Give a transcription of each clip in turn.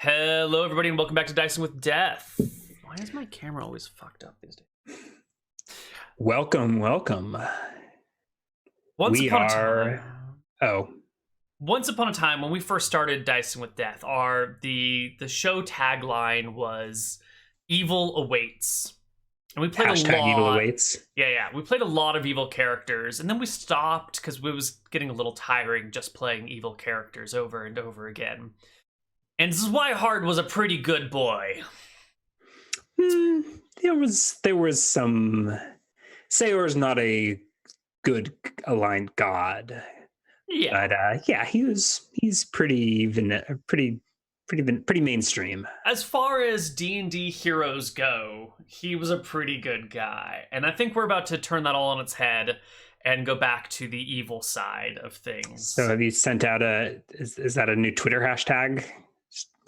Hello, everybody, and welcome back to Dicing with Death. Why is my camera always fucked up these days? Welcome. Once upon a time, when we first started Dicing with Death, the show tagline was "Evil awaits," and we played a lot. Evil awaits. Yeah. We played a lot of evil characters, and then we stopped because it was getting a little tiring just playing evil characters over and over again. And Zwihard was a pretty good boy. There was some. Sayor's not a good aligned god. Yeah, but he's pretty mainstream. As far as D&D heroes go, he was a pretty good guy. And I think we're about to turn that all on its head and go back to the evil side of things. So have you sent out is that a new Twitter hashtag?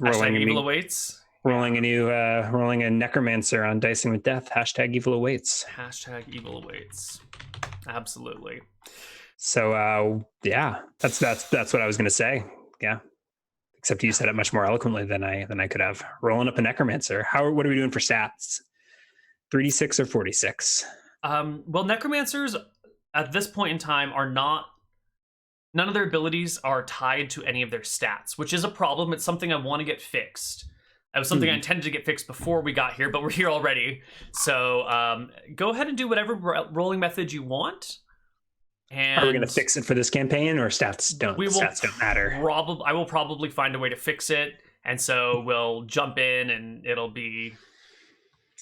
Hashtag evil awaits? Rolling a Necromancer on Dicing with Death. Hashtag evil awaits. Hashtag evil awaits. Absolutely. So that's what I was going to say. Yeah. Except you said it much more eloquently than I could have. Rolling up a Necromancer. What are we doing for stats? 3d6 or 46? Well, Necromancers at this point in time none of their abilities are tied to any of their stats, which is a problem. It's something I want to get fixed. It was something I intended to get fixed before we got here, but we're here already. So go ahead and do whatever rolling method you want. And are we going to fix it for this campaign, or stats don't matter? I will probably find a way to fix it, and so we'll jump in, and it'll be,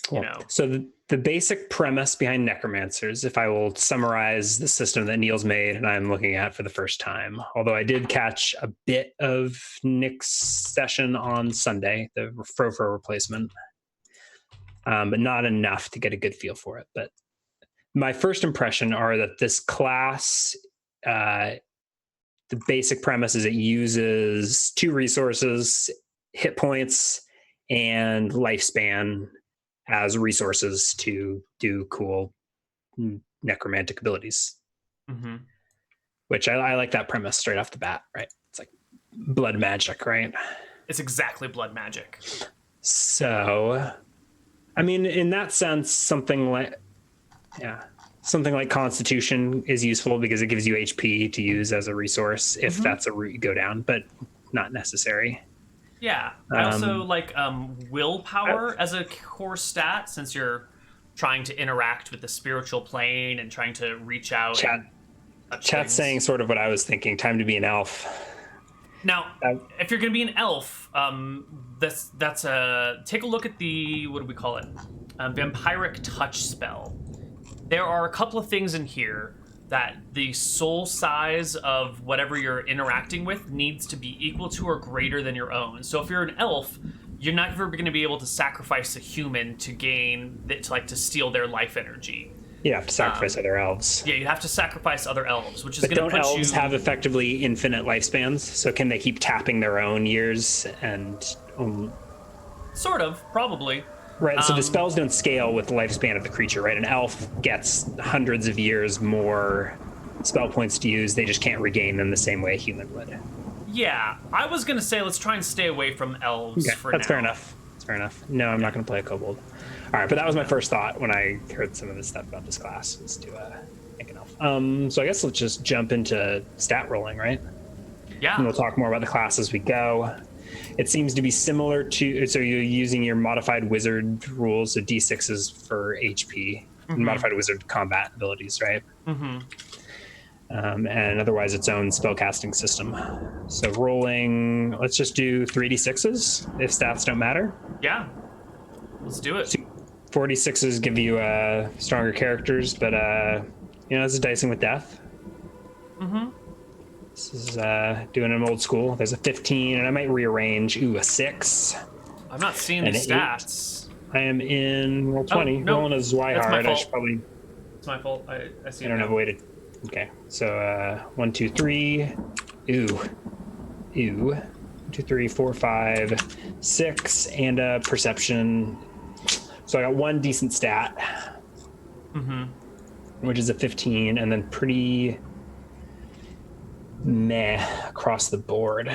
cool. So the basic premise behind Necromancers, if I will summarize the system that Neal's made and I'm looking at for the first time, although I did catch a bit of Nick's session on Sunday, the Frofro replacement, but not enough to get a good feel for it. But my first impression are that this class, the basic premise is it uses 2 resources, hit points and lifespan, as resources to do cool necromantic abilities. Mm-hmm. Which I like that premise straight off the bat, right? It's like blood magic, right? It's exactly blood magic. So, I mean, in that sense, something like Constitution is useful because it gives you HP to use as a resource if that's a route you go down, but not necessary. Yeah, I also like willpower as a core stat, since you're trying to interact with the spiritual plane and trying to reach out. Chat's saying sort of what I was thinking. Time to be an elf. Now, if you're going to be an elf, that's take a look at the, what do we call it? Vampiric touch spell. There are a couple of things in here that the soul size of whatever you're interacting with needs to be equal to or greater than your own. So if you're an elf, you're not ever going to be able to sacrifice a human to steal their life energy. You have to sacrifice other elves. Yeah, you have to sacrifice other elves, which is going to put you... Don't elves have effectively infinite lifespans? So can they keep tapping their own years and... Sort of, probably. Right, so the spells don't scale with the lifespan of the creature, right? An elf gets hundreds of years more spell points to use. They just can't regain them the same way a human would. Yeah, I was going to say let's try and stay away from elves for now. That's fair enough. That's fair enough. No, I'm not going to play a kobold. All right, but that was my first thought when I heard some of this stuff about this class, was to make an elf. So I guess let's just jump into stat rolling, right? Yeah. And we'll talk more about the class as we go. It seems to be similar to, so you're using your modified wizard rules, so d6s for HP, and modified wizard combat abilities, right? And otherwise its own spellcasting system. So rolling, let's just do 3d6s if stats don't matter. Yeah, let's do it. 46s give you stronger characters, but this is Dicing with Death. This is doing them old school. There's a 15, and I might rearrange. Ooh, a 6. I'm not seeing the stats. 8. I am in roll 20. No, rolling a Zwihard. I should probably... It's my fault. I see. I don't have a way to... Okay, so 1, 2, 3. Ooh. 1, 2, 3, 4, 5, 6, and a perception. So I got 1 decent stat. Which is a 15, and then pretty... meh across the board.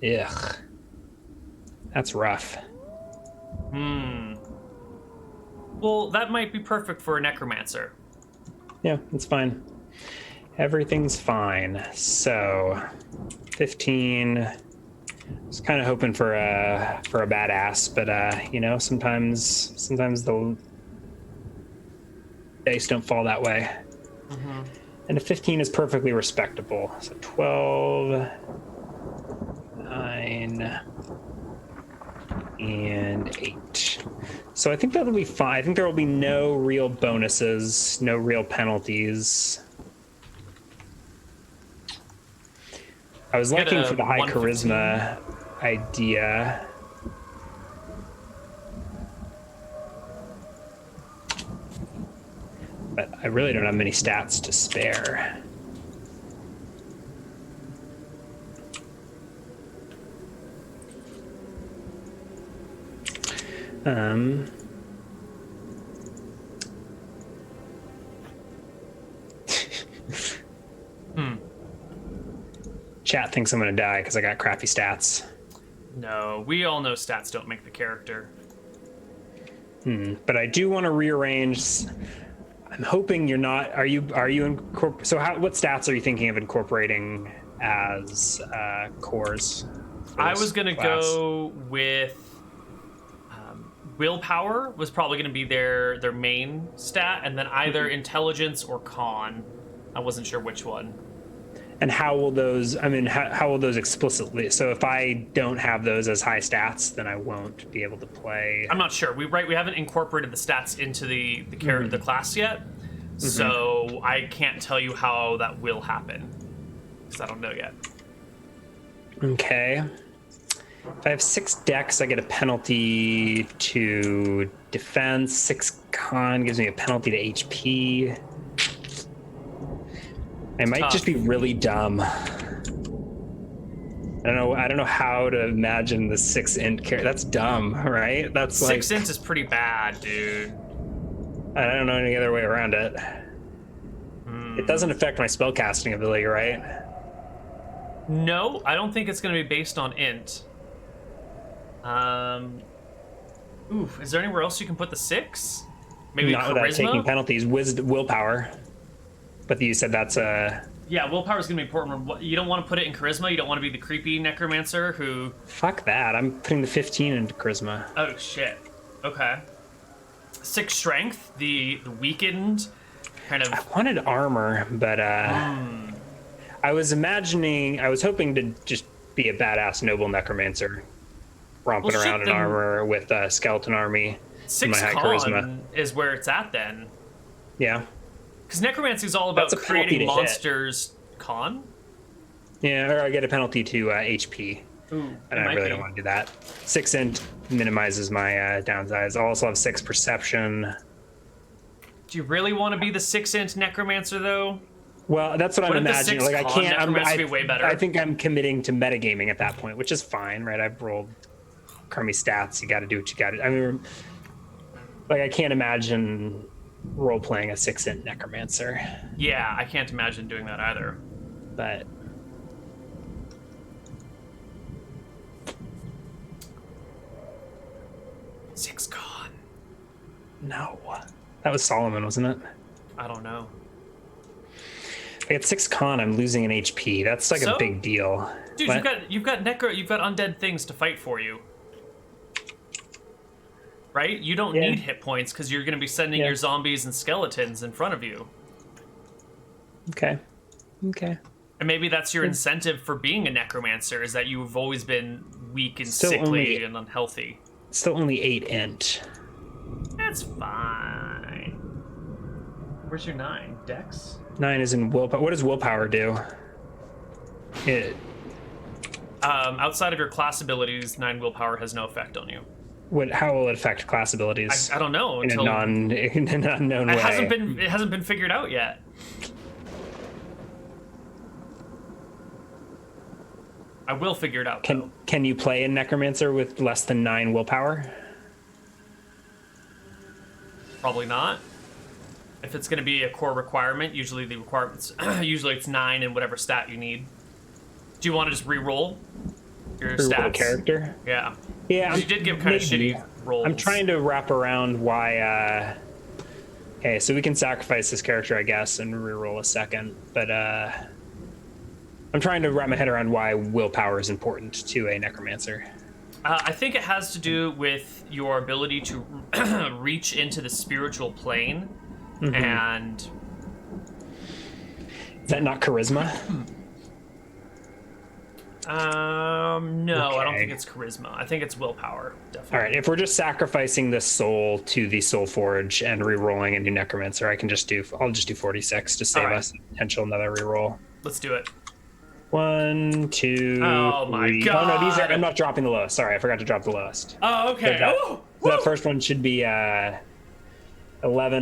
Ugh. That's rough. Well, that might be perfect for a Necromancer. Yeah, it's fine. Everything's fine. So, 15. I was kind of hoping for a badass, but you know, sometimes the dice don't fall that way. And a 15 is perfectly respectable. So 12, 9, and 8. So I think that'll be fine. I think there will be no real bonuses, no real penalties. I was looking for the high charisma idea. But I really don't have many stats to spare. Chat thinks I'm gonna die because I got crappy stats. No, we all know stats don't make the character. But I do want to rearrange. I'm hoping you're not. Are you so what stats are you thinking of incorporating as cores? I was gonna go with willpower was probably gonna be their main stat, and then either intelligence or con. I wasn't sure which one. And how will those? I mean, how will those explicitly? So if I don't have those as high stats, then I won't be able to play. I'm not sure. We haven't incorporated the stats into the the class yet, so I can't tell you how that will happen because I don't know yet. Okay. If I have 6 dex, I get a penalty to defense. 6 con gives me a penalty to HP. It might just be really dumb. I don't know how to imagine the 6 int character. That's dumb, right? That's 6 int is pretty bad, dude. I don't know any other way around it. It doesn't affect my spellcasting ability, right? No, I don't think it's going to be based on int. Is there anywhere else you can put the 6? Maybe not charisma? Without taking penalties. Willpower. But you said that's a... Yeah, willpower is going to be important. You don't want to put it in charisma. You don't want to be the creepy necromancer who... Fuck that. I'm putting the 15 into charisma. Oh, shit. Okay. 6 strength, the weakened kind of... I wanted armor, but I was hoping to just be a badass noble necromancer. Romping around in armor with a skeleton army. 6 my high con charisma is where it's at then. Yeah. Because necromancy is all about creating monsters. Con? Yeah, or I get a penalty to HP. Ooh, and I really don't want to do that. 6 int minimizes my downsides. I'll also have 6 perception. Do you really want to be the 6 int necromancer though? Well, that's what I'm imagining. Like I can't. Be way better. I think I'm committing to metagaming at that point, which is fine, right? I've rolled crummy stats. You got to do what you got to. I mean, like I can't imagine role playing a 6 int necromancer. Yeah, I can't imagine doing that either. But six con. No, that was Solomon, wasn't it? I don't know. I get 6 con. I'm losing an HP. That's like a big deal. Dude, what? you've got undead things to fight for you. Right? You don't need hit points because you're going to be sending your zombies and skeletons in front of you. Okay. And maybe that's your incentive for being a necromancer, is that you've always been weak and sickly and unhealthy. Still only 8 int. That's fine. Where's your 9? Dex? 9 is in willpower. What does willpower do? Outside of your class abilities, 9 willpower has no effect on you. How will it affect class abilities? I don't know. In an unknown way. It hasn't been figured out yet. I will figure it out. Can you play a necromancer with less than 9 willpower? Probably not. If it's going to be a core requirement, usually it's 9 and whatever stat you need. Do you want to just re-roll your stats? Character? Yeah. Yeah, you did give kind of shitty rolls. I'm trying to wrap around why. Okay, so we can sacrifice this character, I guess, and reroll a second. But I'm trying to wrap my head around why willpower is important to a necromancer. I think it has to do with your ability to reach into the spiritual plane, and is that not charisma? No, okay. I don't think it's charisma. I think it's willpower. Definitely. All right, if we're just sacrificing the soul to the soul forge and re-rolling a new necromancer, I'll just do 46 to save us potential another reroll. Let's do it. 1, 2, oh 3. My god! Oh no, these are. I'm not dropping the lowest. Sorry, I forgot to drop the lowest. Oh, okay. So that first one should be 11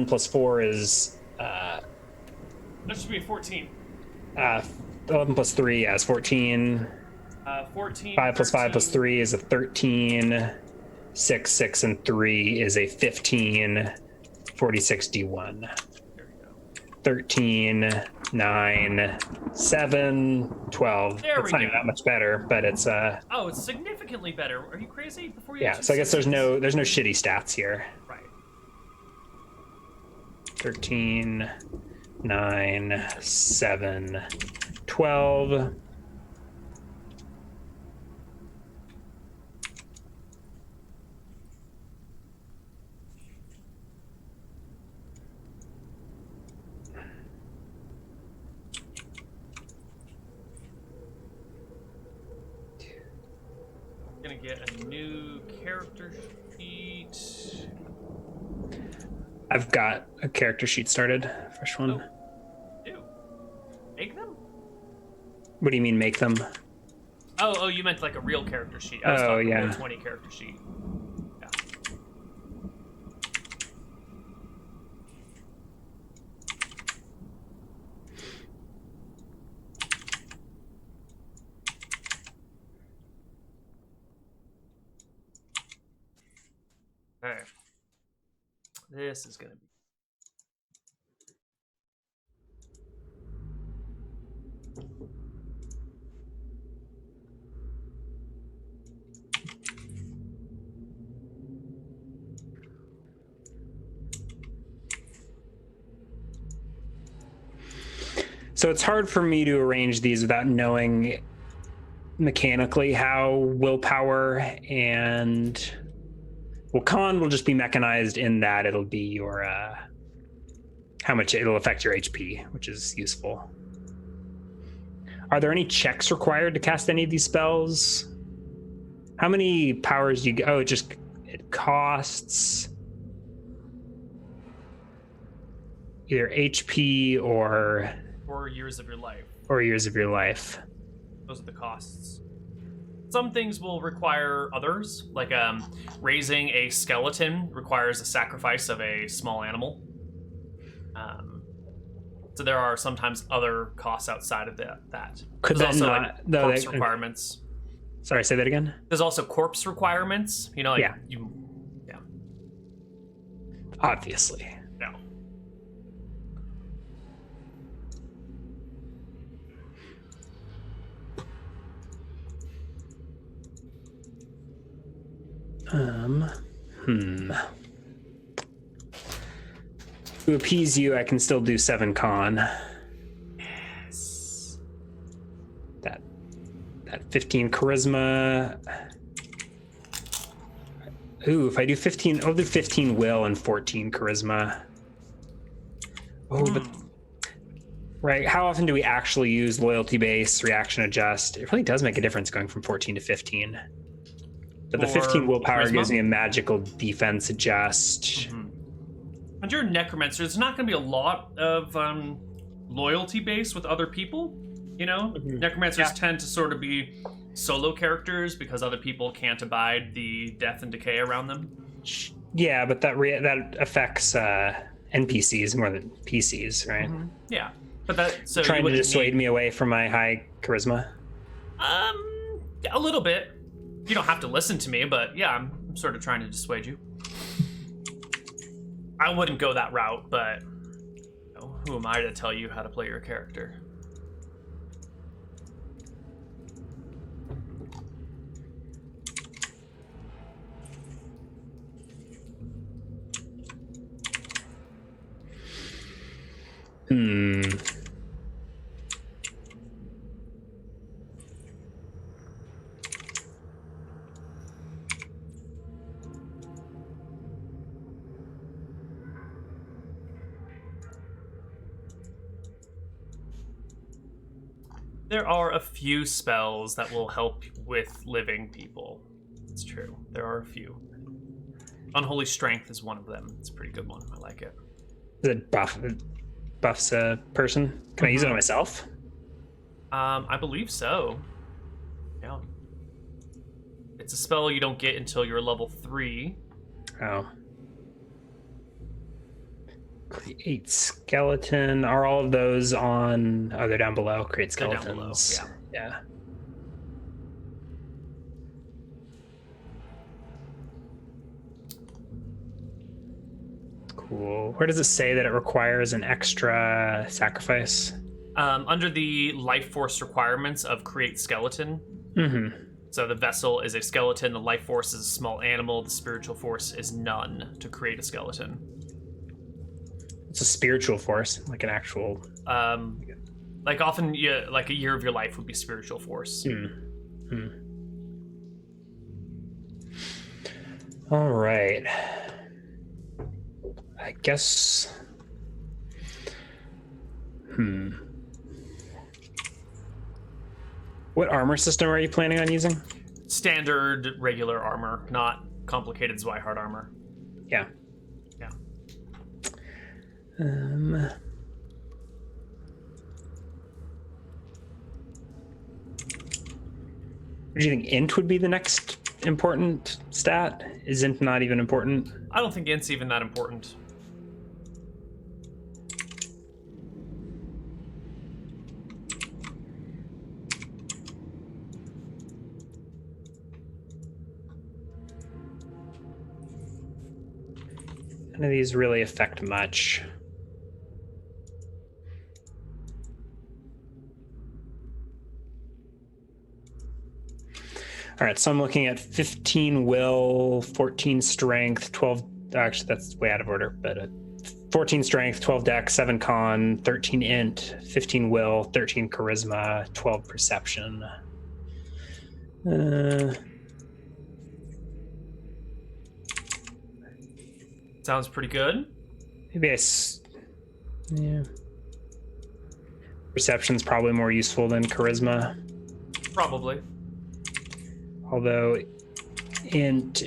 plus 4 is. That should be 14. 11 plus 3 is 14. 14. 5 plus 5 plus 13. 3 is a 13. 6, 6, and 3 is a 15. 46 D1. There we go. 13, 9, 7, 12. There it's not even that much better, but it's Oh, it's significantly better. Are you crazy? Before you so I guess there's no shitty stats here. Right. 13, 9, 7, 12. Gonna get a new character sheet. I've got a character sheet started. Fresh one. Ew. Make them? What do you mean make them? Oh, you meant like a real character sheet. I was talking about a 20 character sheet. Yeah. Okay. This is gonna be. So it's hard for me to arrange these without knowing mechanically how willpower and con will just be mechanized in that it'll be your how much it'll affect your HP, which is useful. Are there any checks required to cast any of these spells? How many powers do you get? Oh, it costs either HP or 4 years of your life. 4 years of your life. Those are the costs. Some things will require others, like raising a skeleton requires a sacrifice of a small animal. So there are sometimes other costs outside of that. Could There's that also not? like corpse requirements. Sorry, say that again. There's also corpse requirements. You know, like yeah. Obviously. No. To appease you, I can still do 7 con. Yes. That 15 charisma. Ooh, if I do 15, I'll do 15 will and 14 charisma. Oh, but right, how often do we actually use loyalty base, reaction adjust? It really does make a difference going from 14 to 15. But the 15 willpower gives me a magical defense adjust. And you're a necromancer, there's not going to be a lot of loyalty base with other people. You know, necromancers tend to sort of be solo characters because other people can't abide the death and decay around them. Yeah, but that affects NPCs more than PCs, right? Yeah, but that so trying to dissuade me away from my high charisma. A little bit. You don't have to listen to me, but yeah, I'm sort of trying to dissuade you. I wouldn't go that route, but you know, who am I to tell you how to play your character? There are a few spells that will help with living people. It's true. There are a few. Unholy Strength is one of them. It's a pretty good one. I like it. Is it buffs a person? Can I use it on myself? I believe so. Yeah. It's a spell you don't get until you're level 3. Oh. Create skeleton. Are all of those on? Oh, they're down below. Create skeletons. They're down below, yeah. Cool. Where does it say that it requires an extra sacrifice? Under the life force requirements of create skeleton. So the vessel is a skeleton, the life force is a small animal, the spiritual force is none to create a skeleton. It's a spiritual force, like an actual. Like often, like a year of your life would be spiritual force. All right. I guess. What armor system are you planning on using? Standard, regular armor, not complicated Zweihaard armor. Yeah. Do you think int would be the next important stat? Is int not even important? I don't think int's even that important. None of these really affect much. All right, so I'm looking at 15 will, 14 strength, 12. Actually, that's way out of order, but 14 strength, 12 dex, 7 con, 13 int, 15 will, 13 charisma, 12 perception. Sounds pretty good. Maybe yeah. Perception's probably more useful than charisma. Probably. Although int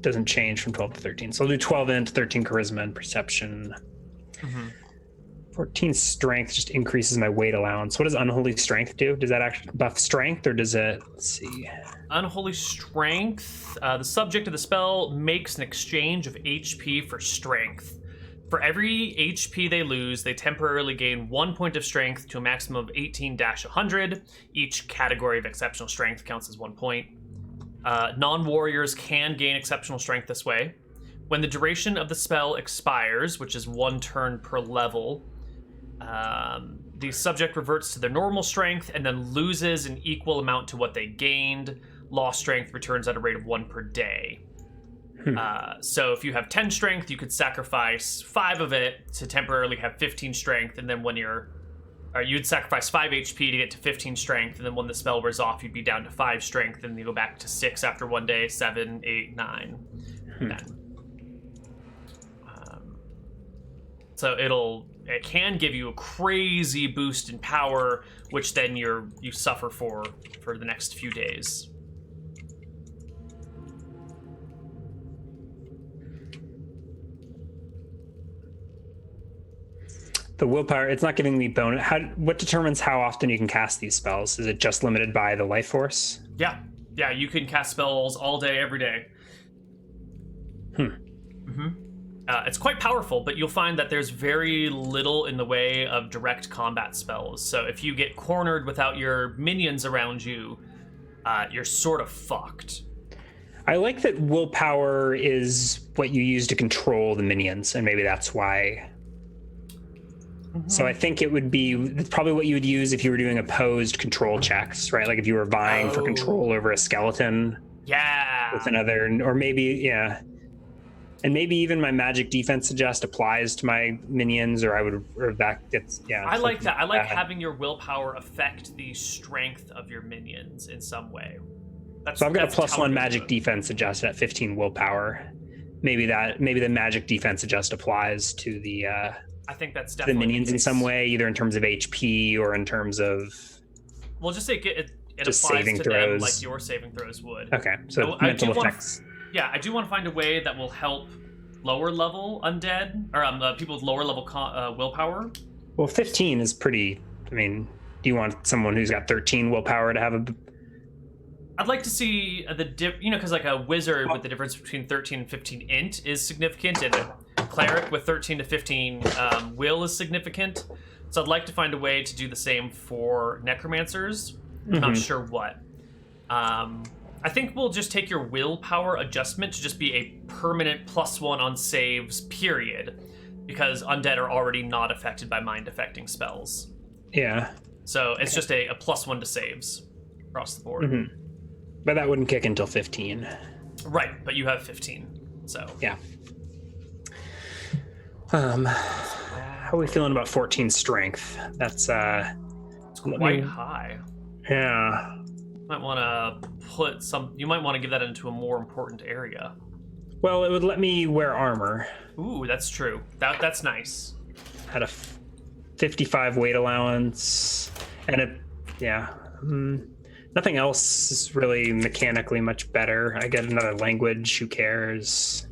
doesn't change from 12 to 13. So I'll do 12 int, 13 charisma, and perception. 14 strength just increases my weight allowance. What does unholy strength do? Does that actually buff strength, or does it, let's see. Unholy strength, the subject of the spell makes an exchange of HP for strength. For every HP they lose, they temporarily gain 1 point of strength to a maximum of 18-100. Each category of exceptional strength counts as 1 point. Non-warriors can gain exceptional strength this way. When the duration of the spell expires, which is 1 turn per level, the subject reverts to their normal strength and then loses an equal amount to what they gained. Lost strength returns at a rate of 1 per day. So if you have 10 strength, you could sacrifice 5 of it to temporarily have 15 strength, and then when you'd sacrifice 5 HP to get to 15 strength, and then when the spell wears off, you'd be down to 5 strength, and you go back to 6 after 1 day, 7, 8, 9, 10. So it can give you a crazy boost in power, which then you suffer for the next few days. The willpower, it's not giving me bonus. What determines how often you can cast these spells? Is it just limited by the life force? Yeah, you can cast spells all day, every day. It's quite powerful, but you'll find that there's very little in the way of direct combat spells. So if you get cornered without your minions around you, you're sort of fucked. I like that willpower is what you use to control the minions, and maybe that's why. So I think it would be probably what you would use if you were doing opposed control checks, right? Like if you were vying for control over a skeleton. Yeah. With another, or maybe, yeah. And maybe even my magic defense adjust applies to my minions, or that gets, yeah. I like that. I like having your willpower affect the strength of your minions in some way. So I've got a +1 magic defense adjust at 15 willpower. Maybe the magic defense adjust applies to the I think that's definitely the minions in some way, either in terms of HP or in terms of. Well, just say it just applies saving to throws. them like your saving throws would. Okay, so mental effects. I do want to find a way that will help lower level undead or people with lower level willpower. Well, 15 is pretty. I mean, do you want someone who's got 13 willpower to have a? I'd like to see because like a wizard with the difference between 13 and 15 int is significant, and a cleric with 13 to 15 will is significant. So I'd like to find a way to do the same for necromancers. I'm not sure what. I think we'll just take your willpower adjustment to just be a permanent +1 on saves, period, because undead are already not affected by mind affecting spells. Yeah. So it's just a +1 to saves across the board. But that wouldn't kick until 15. Right, but you have 15, so. Yeah. How are we feeling about 14 strength? That's it's quite high. Yeah. Might want to you might want to give that into a more important area. Well, it would let me wear armor. Ooh, that's true. That's nice. Had a 55 weight allowance, and nothing else is really mechanically much better. I get another language. Who cares?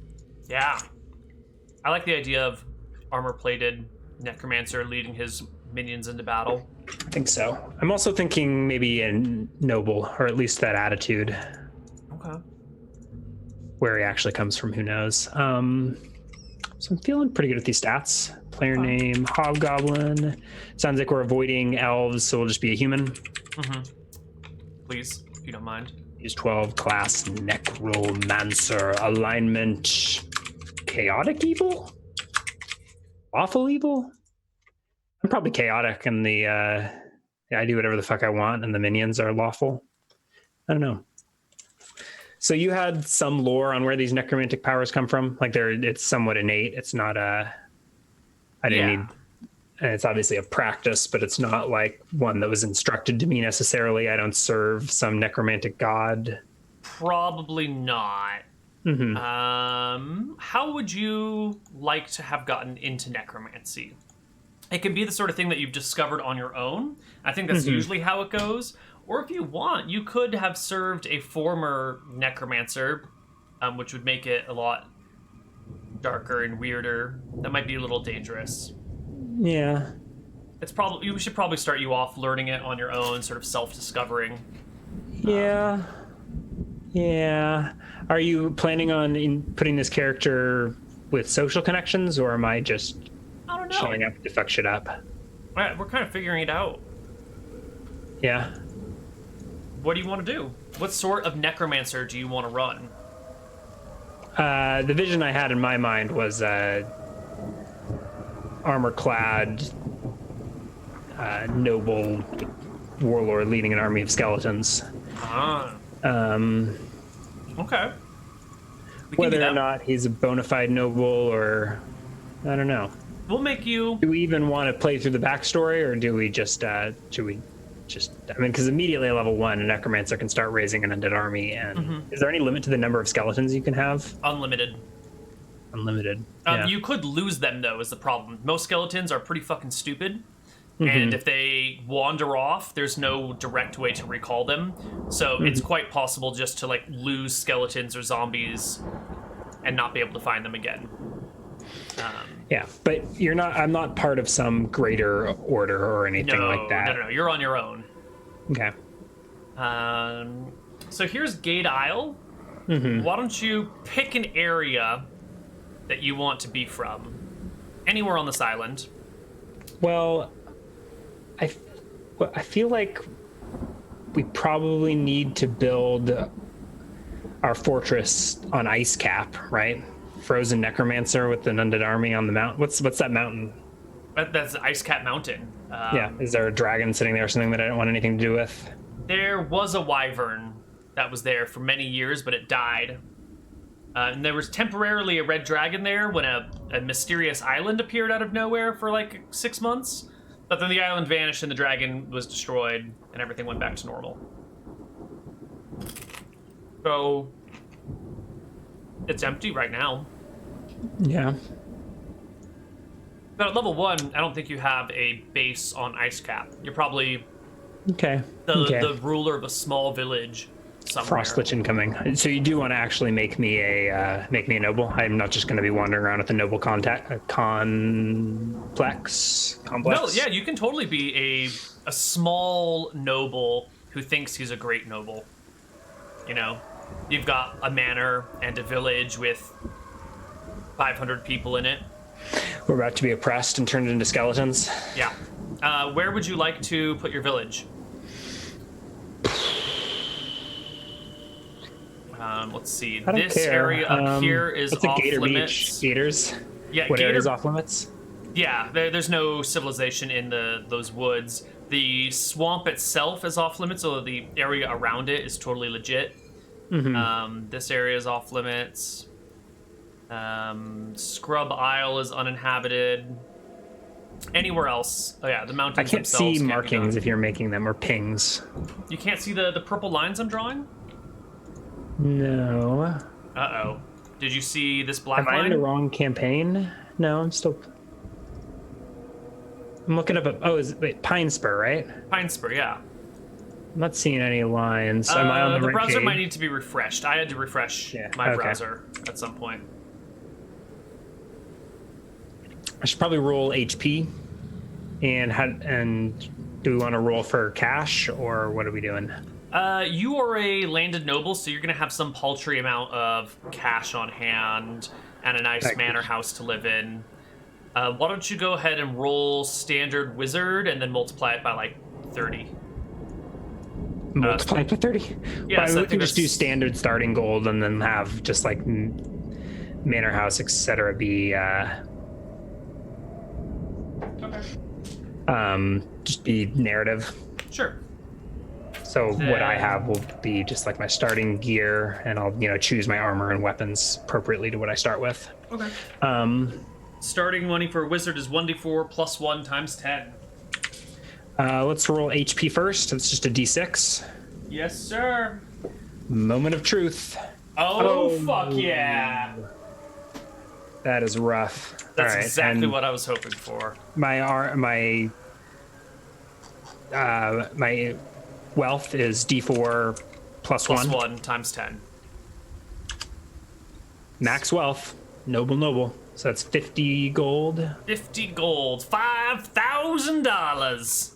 Yeah, I like the idea of armor-plated necromancer leading his minions into battle. I think so. I'm also thinking maybe a noble, or at least that attitude. Okay. Where he actually comes from, who knows? So I'm feeling pretty good with these stats. Player name, Hobgoblin. Sounds like we're avoiding elves, so we'll just be a human. Please, if you don't mind. Use 12, class Necromancer, alignment, chaotic evil? Awful evil? I'm probably chaotic, and I do whatever the fuck I want, and the minions are lawful. I don't know. So you had some lore on where these necromantic powers come from? Like it's somewhat innate. It's not I didn't need, and it's obviously a practice, but it's not like one that was instructed to me necessarily. I don't serve some necromantic god. Probably not. How would you like to have gotten into necromancy? It can be the sort of thing that you've discovered on your own. I think that's usually how it goes. Or if you want, you could have served a former necromancer, which would make it a lot darker and weirder. That might be a little dangerous. Yeah. We should probably start you off learning it on your own, sort of self-discovering. Yeah. Are you planning on putting this character with social connections, or am I just showing up to fuck shit up? We're kind of figuring it out. Yeah. What do you want to do? What sort of necromancer do you want to run? The vision I had in my mind was armor-clad noble warlord leading an army of skeletons. Okay. Whether or not he's a bona fide noble, or I don't know. We'll make you. Do we even want to play through the backstory, or do we just should we just? I mean, because immediately at level 1, a necromancer can start raising an undead army. And is there any limit to the number of skeletons you can have? Unlimited. Yeah. You could lose them though, is the problem. Most skeletons are pretty fucking stupid. And if they wander off, there's no direct way to recall them. So it's quite possible just to lose skeletons or zombies and not be able to find them again. Yeah, but I'm not part of some greater order or anything like that. No, you're on your own. Okay. So here's Gate Isle. Why don't you pick an area that you want to be from? Anywhere on this island. Well, I feel like we probably need to build our fortress on Ice Cap, right? Frozen Necromancer with an undead army on the mountain. What's that mountain? That's Ice Cap Mountain. Yeah, is there a dragon sitting there or something that I don't want anything to do with? There was a wyvern that was there for many years, but it died. And there was temporarily a red dragon there when a mysterious island appeared out of nowhere for like 6 months. But then the island vanished and the dragon was destroyed and everything went back to normal. So it's empty right now. Yeah. But at level 1, I don't think you have a base on Ice Cap. You're probably okay. the ruler of a small village somewhere. Frost Lich incoming. So you do want to actually make me a noble? I'm not just going to be wandering around with a noble complex. No, yeah, you can totally be a small noble who thinks he's a great noble. You know, you've got a manor and a village with 500 people in it. We're about to be oppressed and turned into skeletons. Yeah. Where would you like to put your village? Let's see. This area up here is off Gator limits. Beach? Gators? Yeah, what area is off limits? Yeah, there's no civilization in those woods. The swamp itself is off limits, so the area around it is totally legit. Mm-hmm. This area is off limits. Scrub Isle is uninhabited. Anywhere else? Oh yeah, the mountains. I can't see markings if you're making them, or pings. You can't see the purple lines I'm drawing? No. Uh-oh. Did you see this black line? Am I in the wrong campaign? No, I'm looking up wait, Pine Spur, right? Pine Spur, yeah. I'm not seeing any lines. Am I on the right browser page? might need to be refreshed. I had to refresh my browser at some point. I should probably roll HP. And do we want to roll for cash, or what are we doing? You are a landed noble, so you're going to have some paltry amount of cash on hand and a nice manor house to live in. Why don't you go ahead and roll standard wizard and then multiply it by like 30. Multiply it by 30? Yeah, so we can just do standard starting gold and then have just like manor house, etc. be just be narrative. Sure. So what I have will be just like my starting gear, and I'll choose my armor and weapons appropriately to what I start with. Okay. Starting money for a wizard is 1d4 plus 1 times 10. Let's roll HP first. It's just a d6. Yes, sir. Moment of truth. Oh. Fuck yeah. That is rough. That's exactly what I was hoping for. My wealth is d4 plus 1. Plus 1 times 10. Max wealth. Noble. So that's 50 gold. 50 gold. $5,000.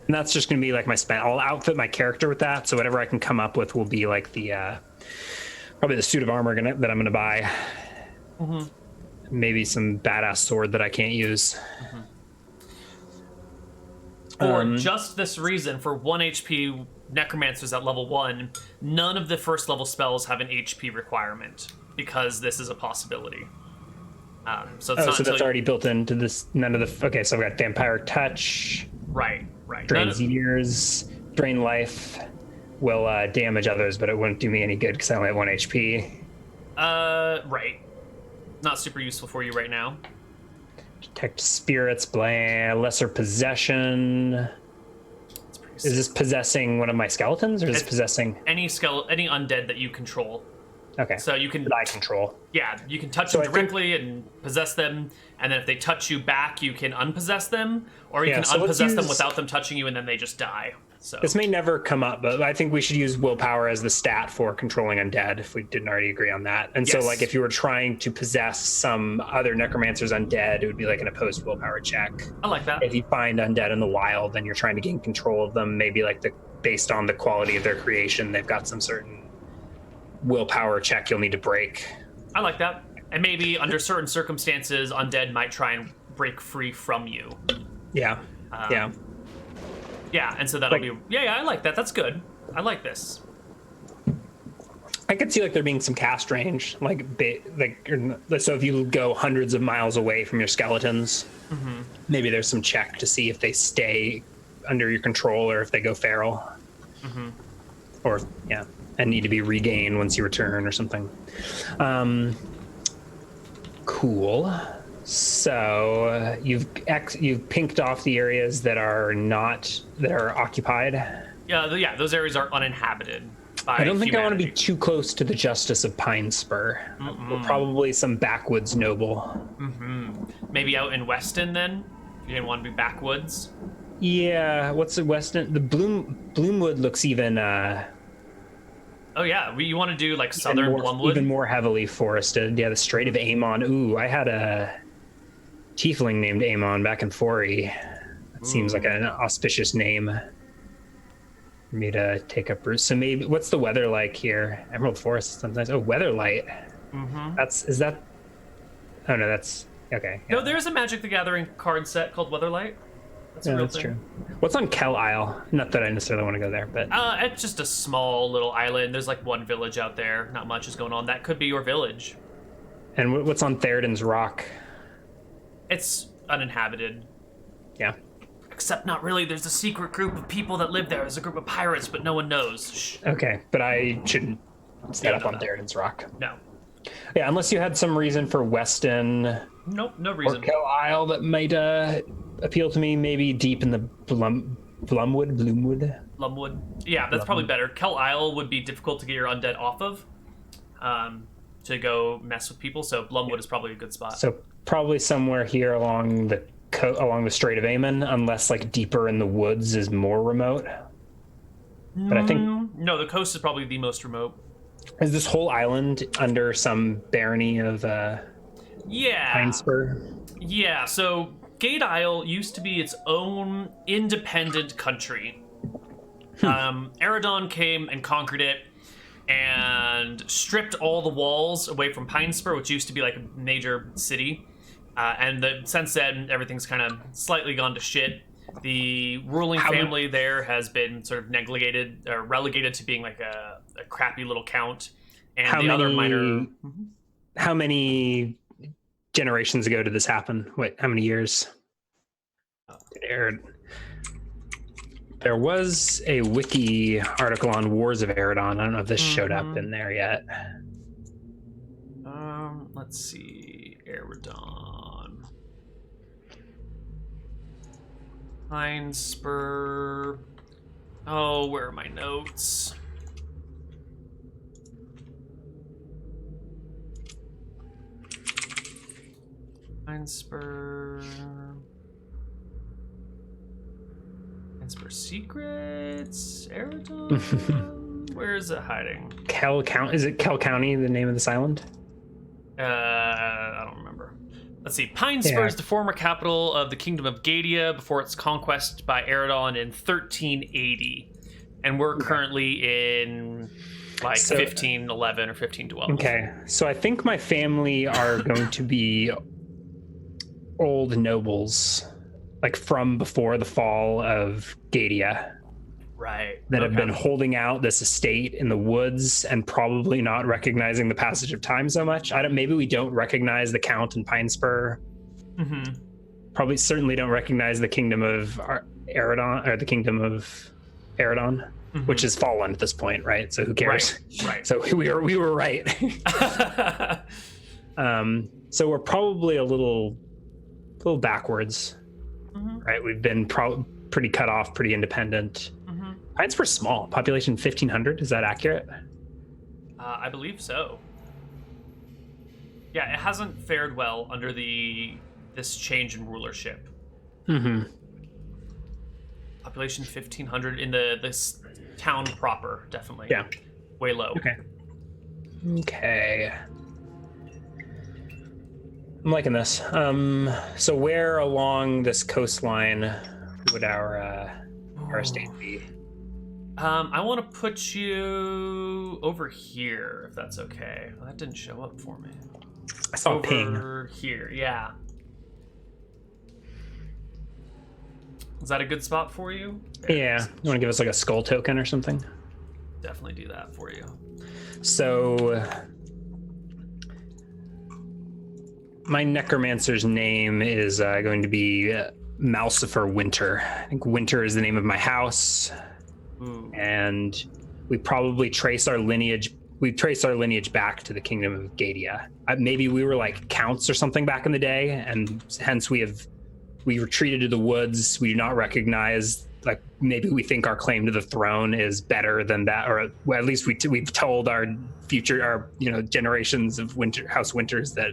And that's just going to be like my spend. I'll outfit my character with that. So whatever I can come up with will be like the probably the suit of armor that I'm going to buy. Mm-hmm. Maybe some badass sword that I can't use. Mm-hmm. For just this reason, for 1 HP necromancers at level 1, none of the first level spells have an HP requirement, because this is a possibility. So that's already built into this. None of the. Okay, so I've got vampiric touch. Right. Drains years, drain life, will damage others, but it wouldn't do me any good because I only have 1 HP. Right. Not super useful for you right now. Detect spirits, lesser possession. Is this possessing one of my skeletons, or is this possessing any undead that you control? Okay. So you can. That I control. Yeah, you can touch them directly and possess them, and then if they touch you back, you can unpossess them, or you can unpossess them without them touching you, and then they just die. So this may never come up, but I think we should use willpower as the stat for controlling undead, if we didn't already agree on that. And so, like, if you were trying to possess some other necromancer's undead, it would be like an opposed willpower check. I like that. If you find undead in the wild, then you're trying to gain control of them. Maybe like based on the quality of their creation, they've got some certain willpower check you'll need to break. I like that. And maybe under certain circumstances, undead might try and break free from you. Yeah. Yeah, and so that'll be... Yeah, I like that. That's good. I like this. I could see, like, there being some cast range. So if you go hundreds of miles away from your skeletons, maybe there's some check to see if they stay under your control or if they go feral. or yeah, and need to be regained once you return or something. Cool. So you've pinked off the areas that are occupied. Yeah, those areas are uninhabited. I don't think humanity. I want to be too close to the Justice of Pine Spur. Probably some backwoods noble. Maybe out in Weston then. You didn't want to be backwoods. Yeah, what's the Weston? The Bloomwood looks even. Oh yeah, you want to do like southern Blumwood? Even more heavily forested. Yeah, the Strait of Amon. Ooh, I had a tiefling named Amon back in 4E. That seems like an auspicious name for me to take up roots. So maybe, what's the weather like here? Emerald Forest sometimes. Oh, Weatherlight. Is that? Oh no, that's okay. Yeah. No, there's a Magic the Gathering card set called Weatherlight. That's true. What's on Kel Isle? Not that I necessarily want to go there, but it's just a small little island. There's like one village out there. Not much is going on. That could be your village. And what's on Theoden's Rock? It's uninhabited. Yeah. Except not really. There's a secret group of people that live there. There's a group of pirates, but no one knows. Shh. Okay, but I shouldn't set up on Theoden's Rock. No. Yeah, unless you had some reason for Weston. Nope, no reason. Or Kel Isle that might appeal to me. Maybe deep in the Blumwood. Yeah, that's probably better. Kel Isle would be difficult to get your undead off of, to go mess with people. So Blumwood is probably a good spot. So probably somewhere here along the Strait of Amon, unless like deeper in the woods is more remote. But I think no, the coast is probably the most remote. Is this whole island under some barony of Pine Spur? Yeah, so Gate Isle used to be its own independent country. Eridon came and conquered it and stripped all the walls away from Pine Spur, which used to be like a major city. And since then, everything's kind of slightly gone to shit. The ruling family there has been sort of relegated to being like a crappy little count. And other minor... How many generations ago did this happen? Wait, how many years? There was a wiki article on Wars of Eridon. I don't know if this showed up in there yet. Let's see. Eridon. Pine Spur. Oh, where are my notes? Pine Spur Secrets? Eridon? Where is it hiding? Is it Kel County, the name of this island? I don't remember. Let's see. Pine Spur is the former capital of the Kingdom of Gadia before its conquest by Eridon in 1380. And we're currently in 1511 or 1512. Okay. So I think my family are going to be old nobles, like from before the fall of Gadia. Right. That have been holding out this estate in the woods and probably not recognizing the passage of time so much. Maybe we don't recognize the Count and Pine Spur. Probably certainly don't recognize the Kingdom of Eridon, or the Kingdom of Eridon, which has fallen at this point, right? So who cares? Right. So we were right. So we're probably a little backwards, right? We've been pretty cut off, pretty independent. Pine Spur's small, population 1,500. Is that accurate? I believe so. Yeah, it hasn't fared well under this change in rulership. Population 1,500 in this town proper, definitely. Yeah, way low. Okay. I'm liking this. So where along this coastline would our estate be? I want to put you over here, if that's okay. Well, that didn't show up for me. I saw a ping. Over here, yeah. Is that a good spot for you? Yeah. You want to give us like a skull token or something? Definitely do that for you. So my necromancer's name is going to be Malcifer Winter. I think Winter is the name of my house. And we probably trace our lineage. We trace our lineage back to the kingdom of Gadia. Maybe we were like counts or something back in the day, and hence we retreated to the woods. We do not recognize, like, maybe we think our claim to the throne is better than that, or well, at least we've told our generations of House Winters that,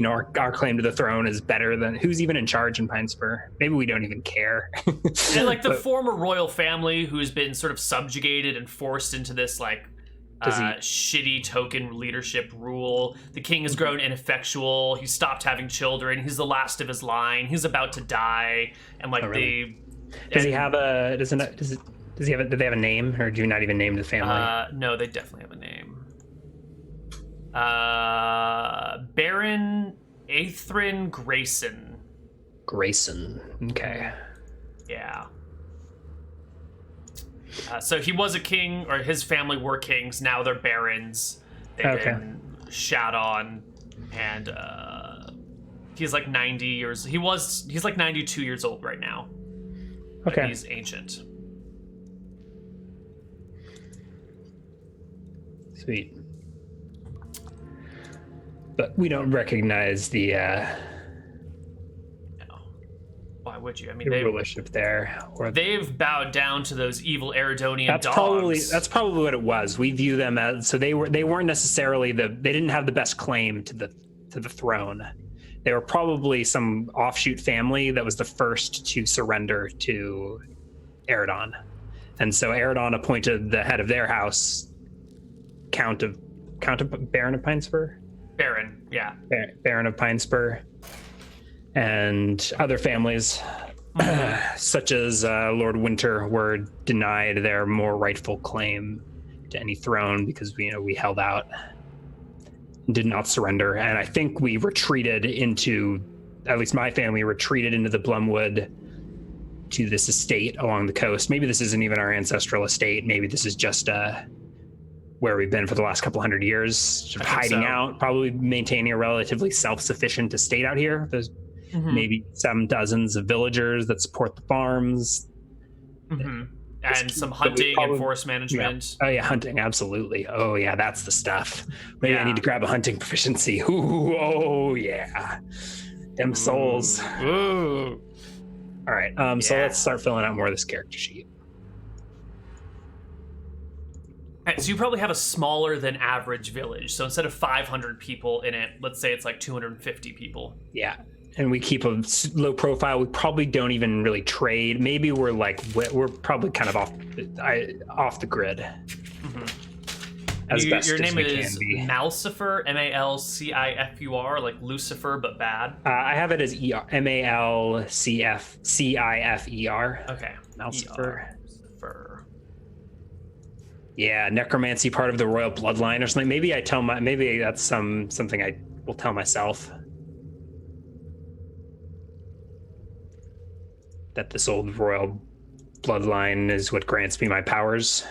our claim to the throne is better than who's even in charge in Pine Spur. Maybe we don't even care. And like the former royal family who's been sort of subjugated and forced into this shitty token leadership rule. The king has grown ineffectual. He stopped having children. He's the last of his line. He's about to die. And like really? Does he have a? Do they have a name, or do you not even name the family? No, they definitely have a name. Baron Aethrin Grayson. Grayson. Okay. Yeah. So he was a king, or his family were kings. Now they're barons. They've been shat on, and he's like 90 years. He's like 92 years old right now. Okay. He's ancient. Sweet. But we don't recognize the why would you? I mean, rulership there, or they've bowed down to those evil Eridonian dogs. That's probably what it was. We view them as, so they weren't necessarily they didn't have the best claim to the throne. They were probably some offshoot family that was the first to surrender to Eridon, and so Eridon appointed the head of their house, Count of Baron of Pine Spur. Baron, yeah. Baron of Pine Spur. And other families, such as Lord Winter, were denied their more rightful claim to any throne because we held out, did not surrender. And I think we retreated at least my family retreated into the Blumwood to this estate along the coast. Maybe this isn't even our ancestral estate. Maybe this is just where we've been for the last couple hundred years, sort of hiding out, probably maintaining a relatively self-sufficient estate out here. There's maybe some dozens of villagers that support the farms. And some hunting and forest management. Yeah. Oh yeah, hunting, absolutely. Oh yeah, that's the stuff. Maybe I need to grab a hunting proficiency. Ooh, oh yeah. Them souls. Ooh. All right, so let's start filling out more of this character sheet. So you probably have a smaller than average village. So instead of 500 people in it, let's say it's like 250 people. Yeah. And we keep a low profile. We probably don't even really trade. Maybe we're probably kind of off the grid. As best your as name we is can be. Malcifer, Malcifur, like Lucifer, but bad. I have it as Malcifcifer. Okay. Malcifer. Yeah, necromancy, part of the royal bloodline or something. Maybe that's something I will tell myself. That this old royal bloodline is what grants me my powers.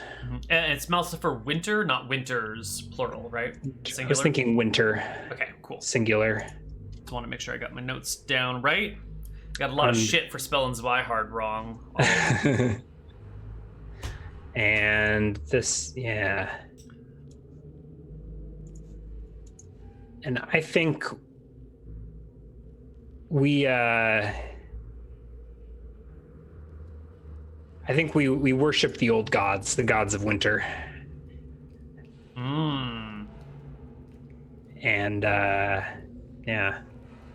And it's Malcifer Winter, not Winters, plural, right? Singular? I was thinking Winter. Okay, cool. Singular. Just want to make sure I got my notes down right. Got a lot of shit for spelling Zweihaard wrong. And this, yeah. And I think we worship the old gods, the gods of winter. And yeah,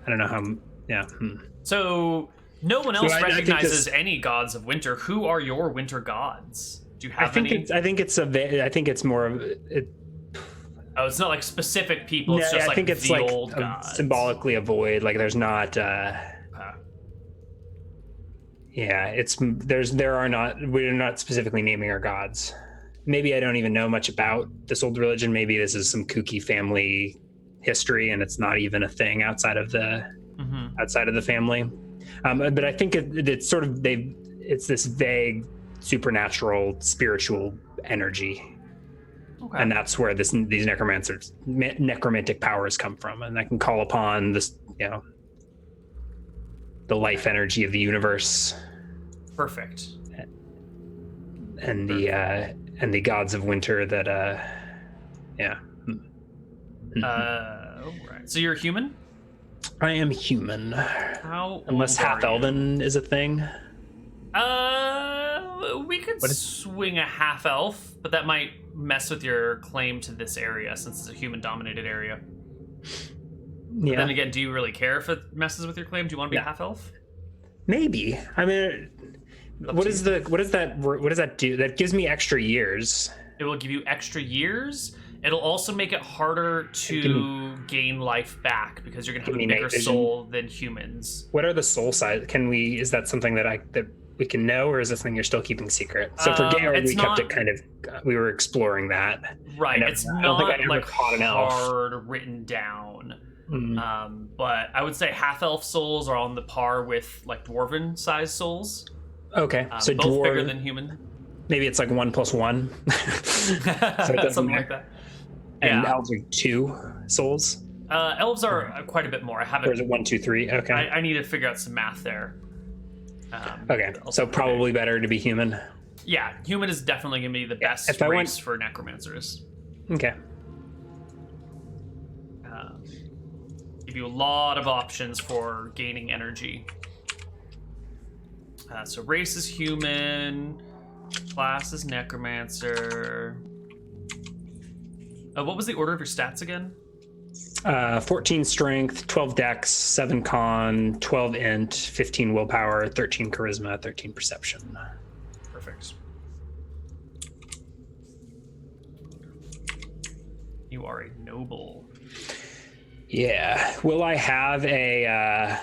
I don't know how. Yeah. So no one else recognizes any gods of winter. Who are your winter gods? Do you have any? I think it's more of it. Oh, it's not like specific people. It's just I think it's like old gods. Symbolically a void. Like there's not. Yeah, we're not specifically naming our gods. Maybe I don't even know much about this old religion. Maybe this is some kooky family history, and it's not even a thing outside of the family. But I think it's sort of it's this vague supernatural spiritual energy, and that's where these necromantic powers come from, and I can call upon this, the life energy of the universe. Perfect. And and the gods of winter that yeah. Right. So you're a human? I am human. How unless half elven is a thing. We could swing a half elf, but that might mess with your claim to this area since it's a human dominated area. Yeah. But then again, do you really care if it messes with your claim? Do you want to be a half elf? Maybe. I mean, what does that do? That gives me extra years. It will give you extra years. It'll also make it harder to gain life back because you're going to have a bigger soul than humans. What are the soul size? Is that something that we can know, or is this something you're still keeping secret? So for Gale, we kept it we were exploring that. Right. It's not like hard written down. Mm-hmm. But I would say half elf souls are on the par with like dwarven size souls. Okay. So both bigger than human. Maybe it's like 1 + 1. So it doesn't something like that. And elves are 2 souls? Elves are quite a bit more. I haven't. Or is it 1, 2, 3? Okay. I need to figure out some math there. Okay. So probably better to be human. Yeah, human is definitely going to be the best race for necromancers. Okay. Give you a lot of options for gaining energy. So race is human. Class is necromancer. What was the order of your stats again? 14 strength, 12 dex, 7 con, 12 int, 15 willpower, 13 charisma, 13 perception. Perfect. You are a noble. Yeah. Will I have a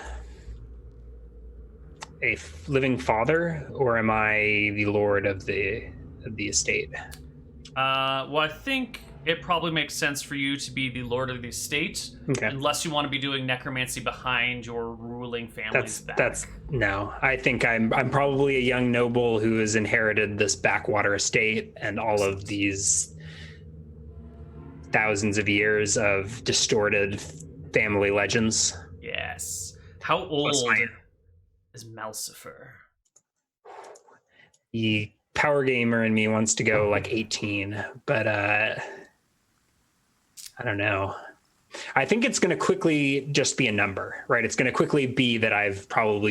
living father, or am I the lord of the estate? Well, I think it probably makes sense for you to be the lord of the estate, unless you want to be doing necromancy behind your ruling family's back. No. I think I'm probably a young noble who has inherited this backwater estate and all of these thousands of years of distorted family legends. Yes. How old is Malcifer? The power gamer in me wants to go like 18, but I don't know. I think it's going to quickly just be a number, right? It's going to quickly be that I will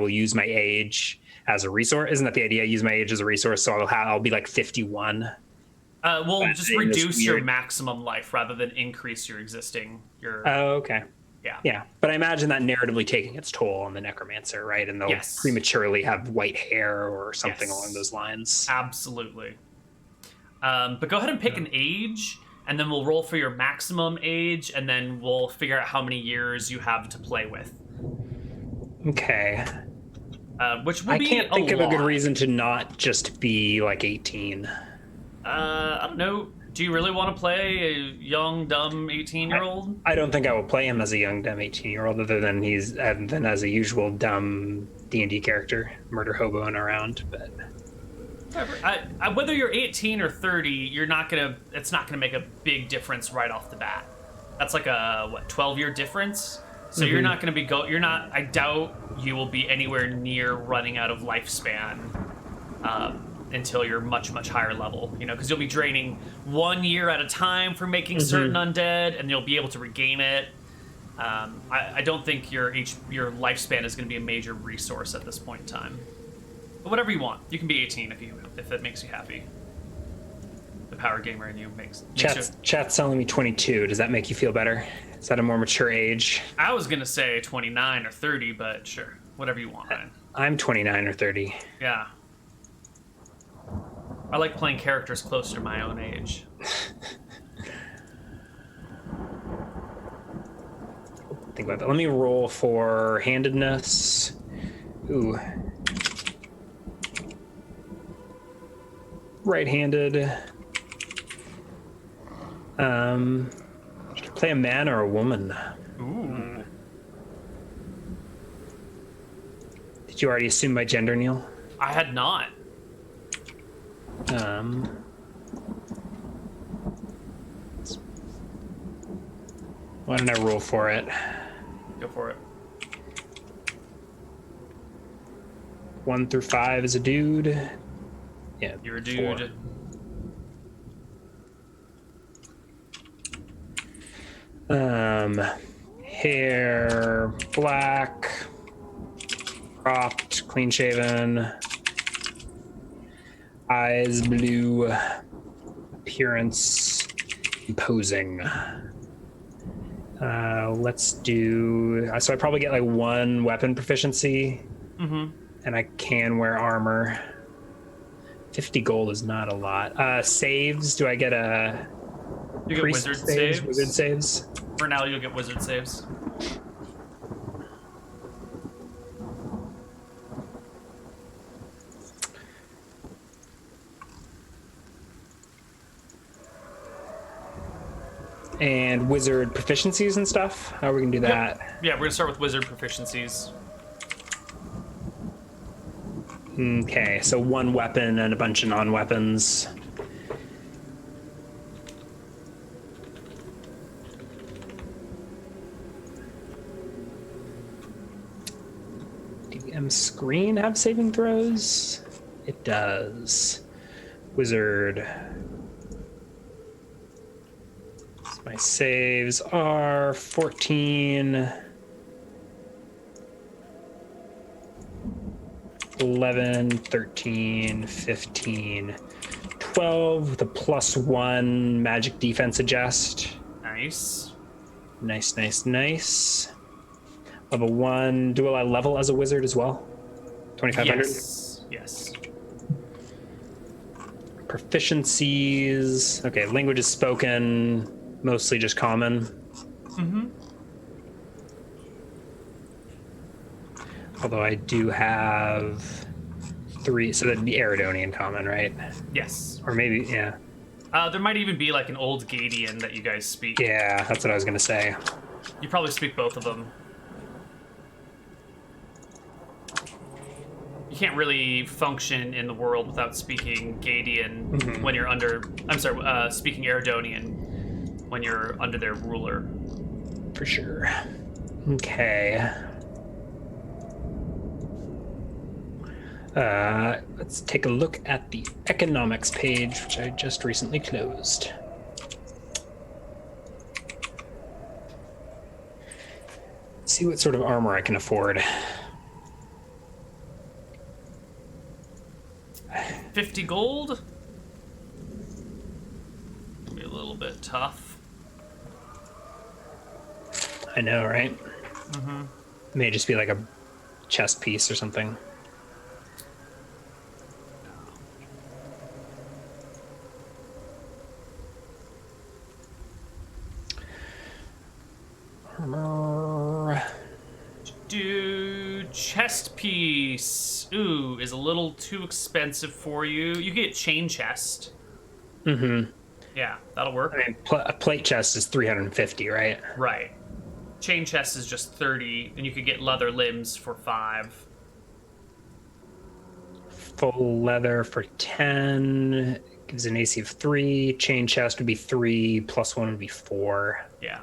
use my age as a resource. Isn't that the idea? Use my age as a resource, so I'll be like 51. Well, just reduce your maximum life rather than increase your existing. Oh, okay. Yeah. But I imagine that narratively taking its toll on the necromancer, right? And they'll prematurely have white hair or something along those lines. Absolutely. But go ahead and pick an age, and then we'll roll for your maximum age, and then we'll figure out how many years you have to play with. Okay. Which will be I can't think of a good reason to not just be like 18. I don't know. Do you really want to play a young, dumb 18-year-old? I don't think I will play him as a young, dumb 18-year-old, other than as a usual dumb D&D character, murder hoboing around. But whether you're 18 or 30, it's not gonna make a big difference right off the bat. That's like a 12-year difference. So you're not gonna be I doubt you will be anywhere near running out of lifespan. Until you're much, much higher level, because you'll be draining 1 year at a time for making certain undead, and you'll be able to regain it. I don't think your lifespan is going to be a major resource at this point in time. But whatever you want, you can be 18 if that makes you happy. The power gamer in you makes Chat's telling me 22. Does that make you feel better? Is that a more mature age? I was going to say 29 or 30, but sure, whatever you want, Ryan. I'm 29 or 30. Yeah. I like playing characters closer to my own age. Think about that. Let me roll for handedness. Ooh. Right-handed. Should I play a man or a woman? Ooh. Did you already assume my gender, Neal? I had not. Why don't I roll for it? Go for it. 1 through 5 is a dude. Yeah, you're a dude. 4. Hair black, cropped, clean shaven, eyes blue, appearance imposing. Let's do, so I probably get like 1 weapon proficiency, and I can wear armor. 50 gold is not a lot. Saves, do I get a... You get wizard saves? Wizard saves. For now, you'll get wizard saves. And wizard proficiencies and stuff? How are we gonna do that? Yep. Yeah, we're gonna start with wizard proficiencies. Okay, so 1 weapon and a bunch of non-weapons. DM screen have saving throws? It does. Wizard. So my saves are 14, 11, 13, 15, 12 with a +1 magic defense adjust. Nice. Nice. Level 1. Do I level as a wizard as well? 2,500? Yes. Proficiencies. Okay, languages spoken, mostly just common. Although I do have 3, so that'd be Eridonian common, right? Yes. Or maybe, yeah. There might even be like an old Gadian that you guys speak. Yeah, that's what I was gonna say. You probably speak both of them. You can't really function in the world without speaking Gadian when you're under... I'm sorry, speaking Eridonian when you're under their ruler. For sure. Okay. Let's take a look at the economics page, which I just recently closed. See what sort of armor I can afford. 50 gold? Be a little bit tough. I know, right? May just be like a chest piece or something. Armor. Dude, chest piece. Ooh, is a little too expensive for you. You get chain chest. Yeah, that'll work. I mean, a plate chest is 350, right? Right. Chain chest is just 30, and you could get leather limbs for 5. Full leather for 10. Gives an AC of 3. Chain chest would be 3. +1 would be 4. Yeah.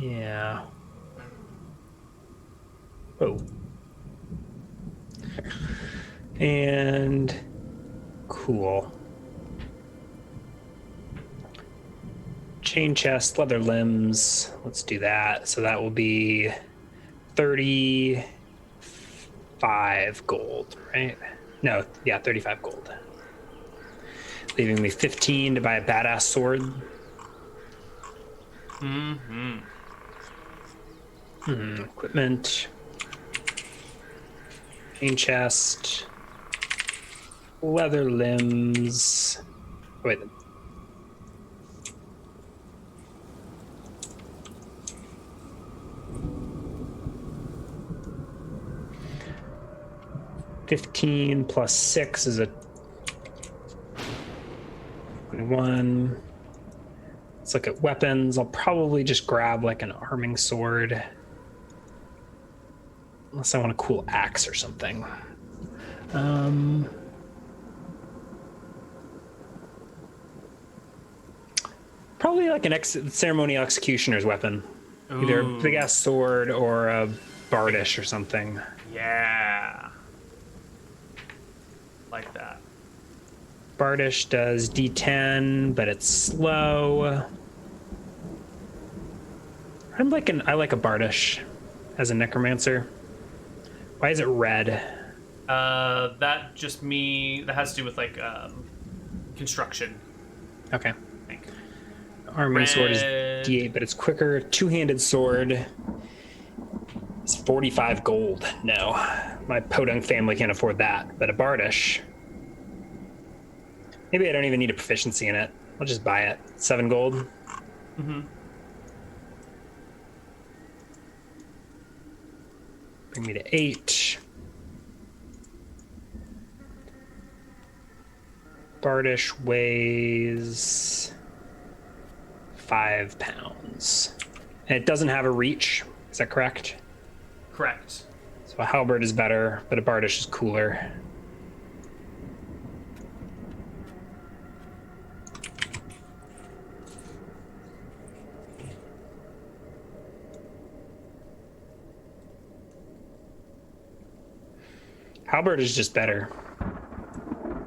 Yeah. Oh. And cool. Chain chest, leather limbs. Let's do that. So that will be 35 gold, right? No, yeah, 35 gold. Leaving me 15 to buy a badass sword. Equipment. Chain chest. Leather limbs. Oh, wait. $15 plus 6 is a 21. Let's look at weapons. I'll probably just grab like an arming sword. Unless I want a cool axe or something. Probably like an ceremonial executioner's weapon. Ooh. Either a big ass sword or a bardish or something. Yeah. Like that. Bardish does D10, but it's slow. I like a Bardish as a Necromancer. Why is it red? That has to do with like construction. Okay. I think. Arming sword is D8, but it's quicker. Two-handed sword is 45 gold. No, my podunk family can't afford that. But a Bardish, maybe I don't even need a proficiency in it. I'll just buy it. 7 gold. Mm-hmm. Bring me to 8. Bardish weighs 5 pounds. And it doesn't have a reach. Is that correct? Correct. So a halberd is better, but a Bardish is cooler. Halberd is just better.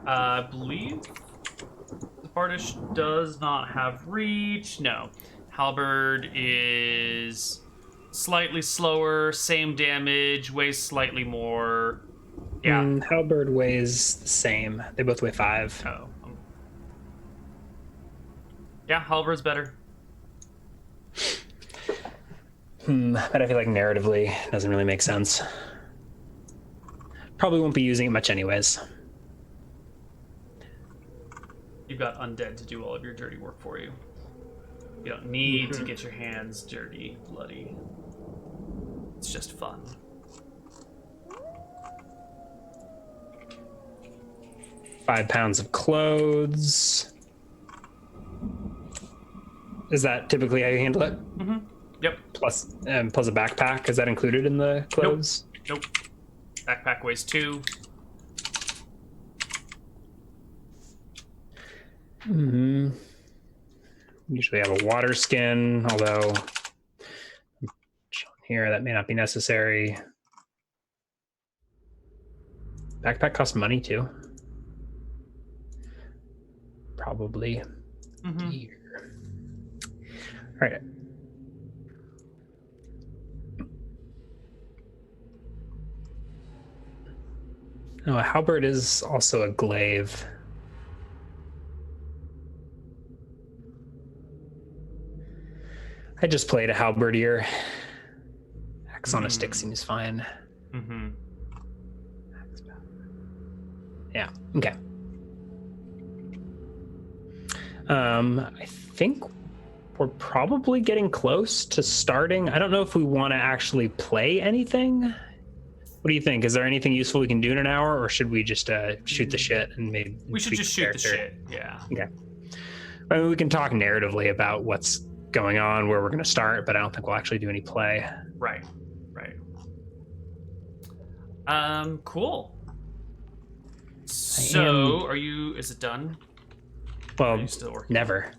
I believe the Bardish does not have reach. No. Halberd is slightly slower, same damage, weighs slightly more. Yeah. Halberd weighs the same. They both weigh 5. Oh. Yeah, Halberd's better. But I feel like narratively it doesn't really make sense. Probably won't be using it much anyways. You've got undead to do all of your dirty work for you. You don't need to get your hands dirty, bloody. It's just fun. £5 pounds of clothes. Is that typically how you handle it? Mm-hmm. Yep. Plus a backpack. Is that included in the clothes? Nope. Backpack weighs 2. Mm-hmm. Usually have a water skin, although here that may not be necessary. Backpack costs money too. Probably. Mm-hmm. All right. No, a halberd is also a glaive. I just played a halberdier. Axe on a stick seems fine. Mm-hmm. Yeah, okay. I think we're probably getting close to starting. I don't know if we want to actually play anything. What do you think? Is there anything useful we can do in an hour, or should we just shoot the shit and maybe we should just shoot the shit? Yeah. Okay. I mean, we can talk narratively about what's going on, where we're going to start, but I don't think we'll actually do any play. Right. Cool. So, is it done? Well, are you still working? Never.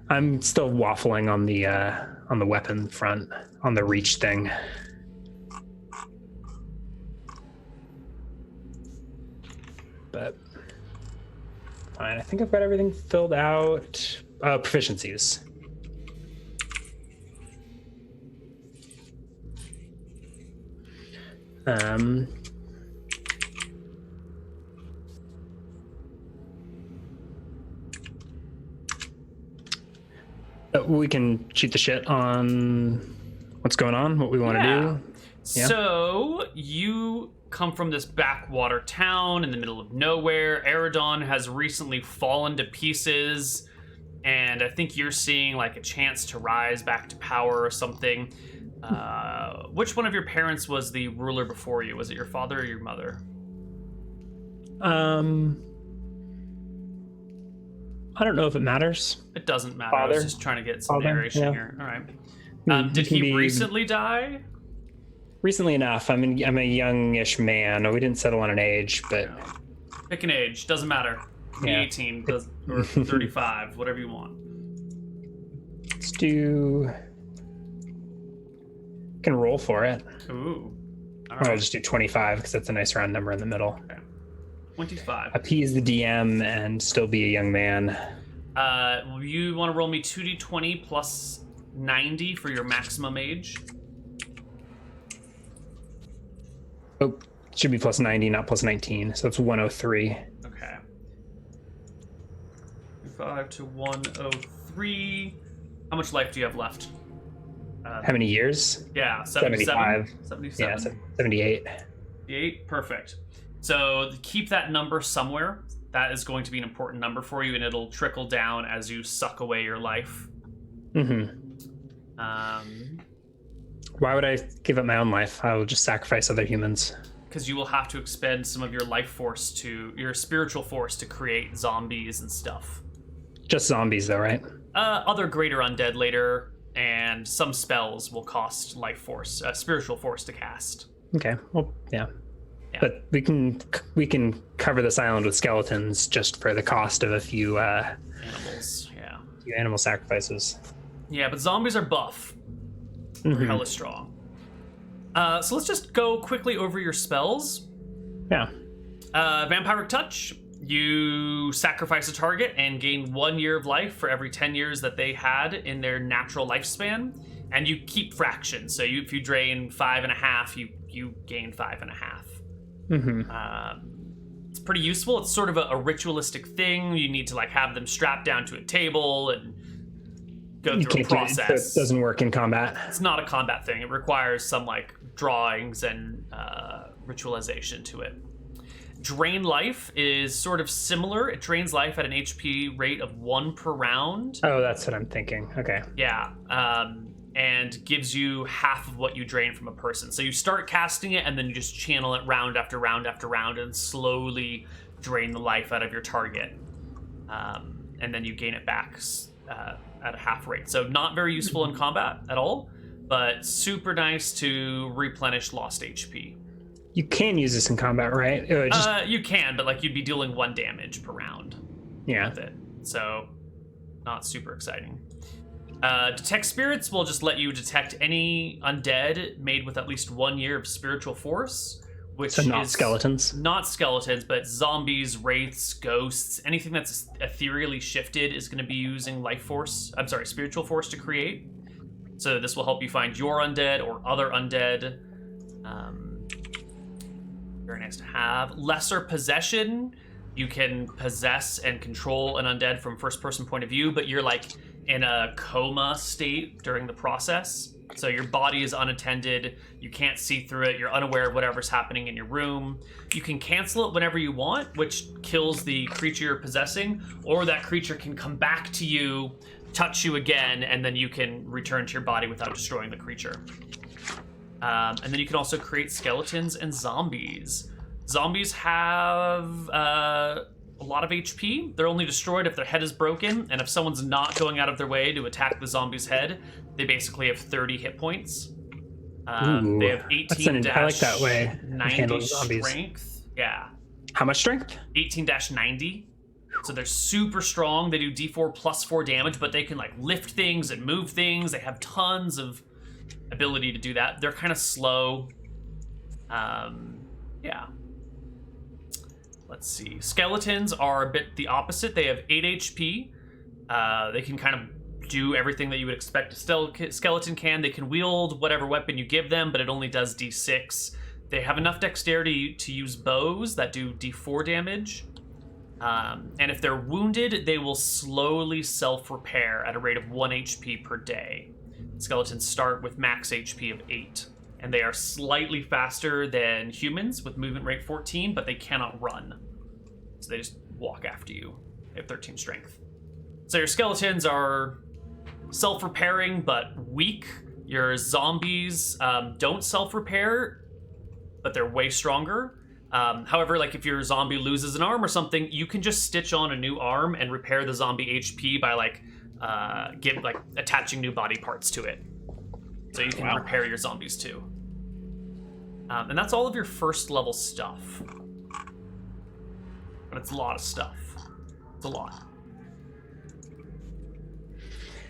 I'm still waffling on the weapon front, on the reach thing. But fine, I think I've got everything filled out. Proficiencies. We can shoot the shit on what's going on, what we want to do. Yeah. So you come from this backwater town in the middle of nowhere. Eridon has recently fallen to pieces, and I think you're seeing like a chance to rise back to power or something. Which one of your parents was the ruler before you? Was it your father or your mother? I don't know if it matters. It doesn't matter. Father. I was just trying to get some narration here. All right. Did he recently die? Recently enough. I'm a youngish man. We didn't settle on an age, but pick an age. Doesn't matter. Be 18 or 35, whatever you want. Let's do. Can roll for it. Ooh. All right. I'll just do 25 because that's a nice round number in the middle. Okay. 25. Appease the DM and still be a young man. You want to roll me 2d20 plus 90 for your maximum age. Oh, it should be plus 90, not plus 19. So it's 103. Okay. 5 to 103. How much life do you have left? How many years? Yeah, 75. 77. Yeah, 78. 78, perfect. So keep that number somewhere. That is going to be an important number for you, and it'll trickle down as you suck away your life. Mm-hmm. Why would I give up my own life? I will just sacrifice other humans. Because you will have to expend some of your life force your spiritual force to create zombies and stuff. Just zombies, though, right? Other greater undead later, and some spells will cost life force, spiritual force to cast. Okay, well, yeah. But we can cover this island with skeletons just for the cost of a few animals. Yeah. A few animal sacrifices. Yeah, but zombies are buff. They're hella strong. So let's just go quickly over your spells. Yeah. Vampiric Touch. You sacrifice a target and gain 1 year of life for every 10 years that they had in their natural lifespan, and you keep fractions. So if you drain 5.5, you gain 5.5. It's pretty useful. It's sort of a ritualistic thing. You need to like have them strapped down to a table and go through a process. It doesn't work in combat. It's not a combat thing. It requires some like drawings and ritualization to it. Drain life is sort of similar. It drains life at an HP rate of 1 per round. Oh, that's what I'm thinking. Okay. Yeah. And gives you half of what you drain from a person. So you start casting it, and then you just channel it round after round after round and slowly drain the life out of your target. And then you gain it back at a half rate. So not very useful in combat at all, but super nice to replenish lost HP. You can use this in combat, right? You can, but like you'd be dealing 1 damage per round. Yeah. With it. So not super exciting. Detect spirits will just let you detect any undead made with at least 1 year of spiritual force, which so not is skeletons. Not skeletons, but zombies, wraiths, ghosts, anything that's ethereally shifted is going to be using spiritual force to create. So this will help you find your undead or other undead. Very nice to have. Lesser possession. You can possess and control an undead from first-person point of view, but you're like in a coma state during the process. So your body is unattended. You can't see through it. You're unaware of whatever's happening in your room. You can cancel it whenever you want, which kills the creature you're possessing, or that creature can come back to you, touch you again, and then you can return to your body without destroying the creature. And then you can also create skeletons and zombies. Zombies have a lot of HP. They're only destroyed if their head is broken, and if someone's not going out of their way to attack the zombie's head, they basically have 30 hit points. They have 18 I like that way 90 strength. Yeah. How much strength? 18-90. So they're super strong. They do D4 plus 4 damage, but they can like lift things and move things. They have tons of ability to do that. They're kind of slow. Yeah. Let's see. Skeletons are a bit the opposite. They have 8 HP. They can kind of do everything that you would expect a skeleton can. They can wield whatever weapon you give them, but it only does D6. They have enough dexterity to use bows that do D4 damage. And if they're wounded, they will slowly self-repair at a rate of 1 HP per day. Skeletons start with max HP of 8. And they are slightly faster than humans with movement rate 14, but they cannot run. So they just walk after you. They have 13 strength. So your skeletons are self-repairing, but weak. Your zombies don't self-repair, but they're way stronger. However, like if your zombie loses an arm or something, you can just stitch on a new arm and repair the zombie HP by attaching new body parts to it. So you can repair your zombies too. And that's all of your first level stuff. But it's a lot of stuff. It's a lot.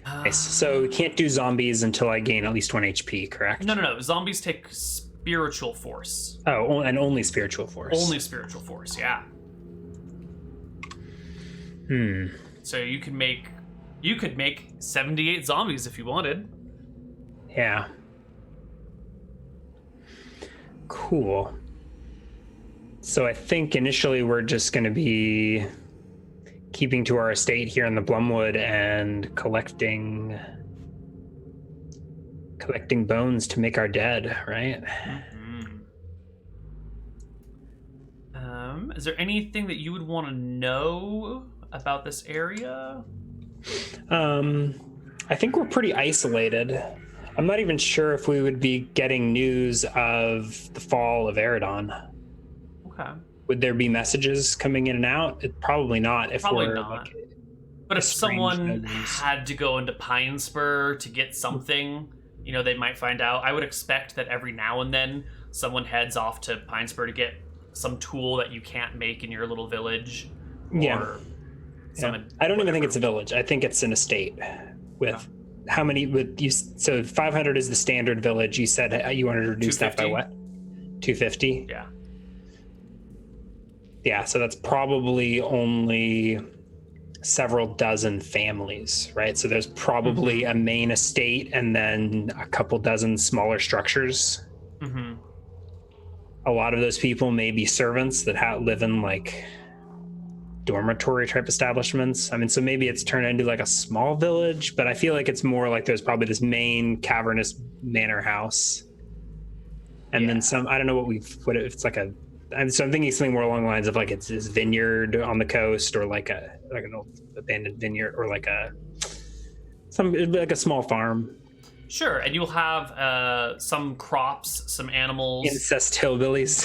Nice. So we can't do zombies until I gain at least 1 HP, correct? No. Zombies take spiritual force. Oh, and only spiritual force. Only spiritual force, yeah. So you can make You could make 78 zombies if you wanted. Yeah. Cool. So I think initially we're just going to be keeping to our estate here in the Blumwood and collecting bones to make our dead, right? Is there anything that you would want to know about this area? I think we're pretty isolated. I'm not even sure if we would be getting news of the fall of Eridon. Okay. Would there be messages coming in and out? Probably not. Probably not. But if someone had to go into Pine Spur to get something, you know, they might find out. I would expect that every now and then someone heads off to Pine Spur to get some tool that you can't make in your little village. Yeah. I don't even think it's a village. I think it's an estate with how many with you. So 500 is the standard village. You said you wanted to reduce that by what? 250? Yeah. Yeah, so that's probably only several dozen families, right? So there's probably a main estate and then a couple dozen smaller structures. Mm-hmm. A lot of those people may be servants that live in like dormitory type establishments. I mean, so maybe it's turned into like a small village, but I feel like it's more like there's probably this main cavernous manor house. And then some, I don't know what if it's like a, so I'm thinking something more along the lines of like it's this vineyard on the coast or like an old abandoned vineyard or like a small farm. Sure, and you'll have some crops, some animals. Incest hillbillies.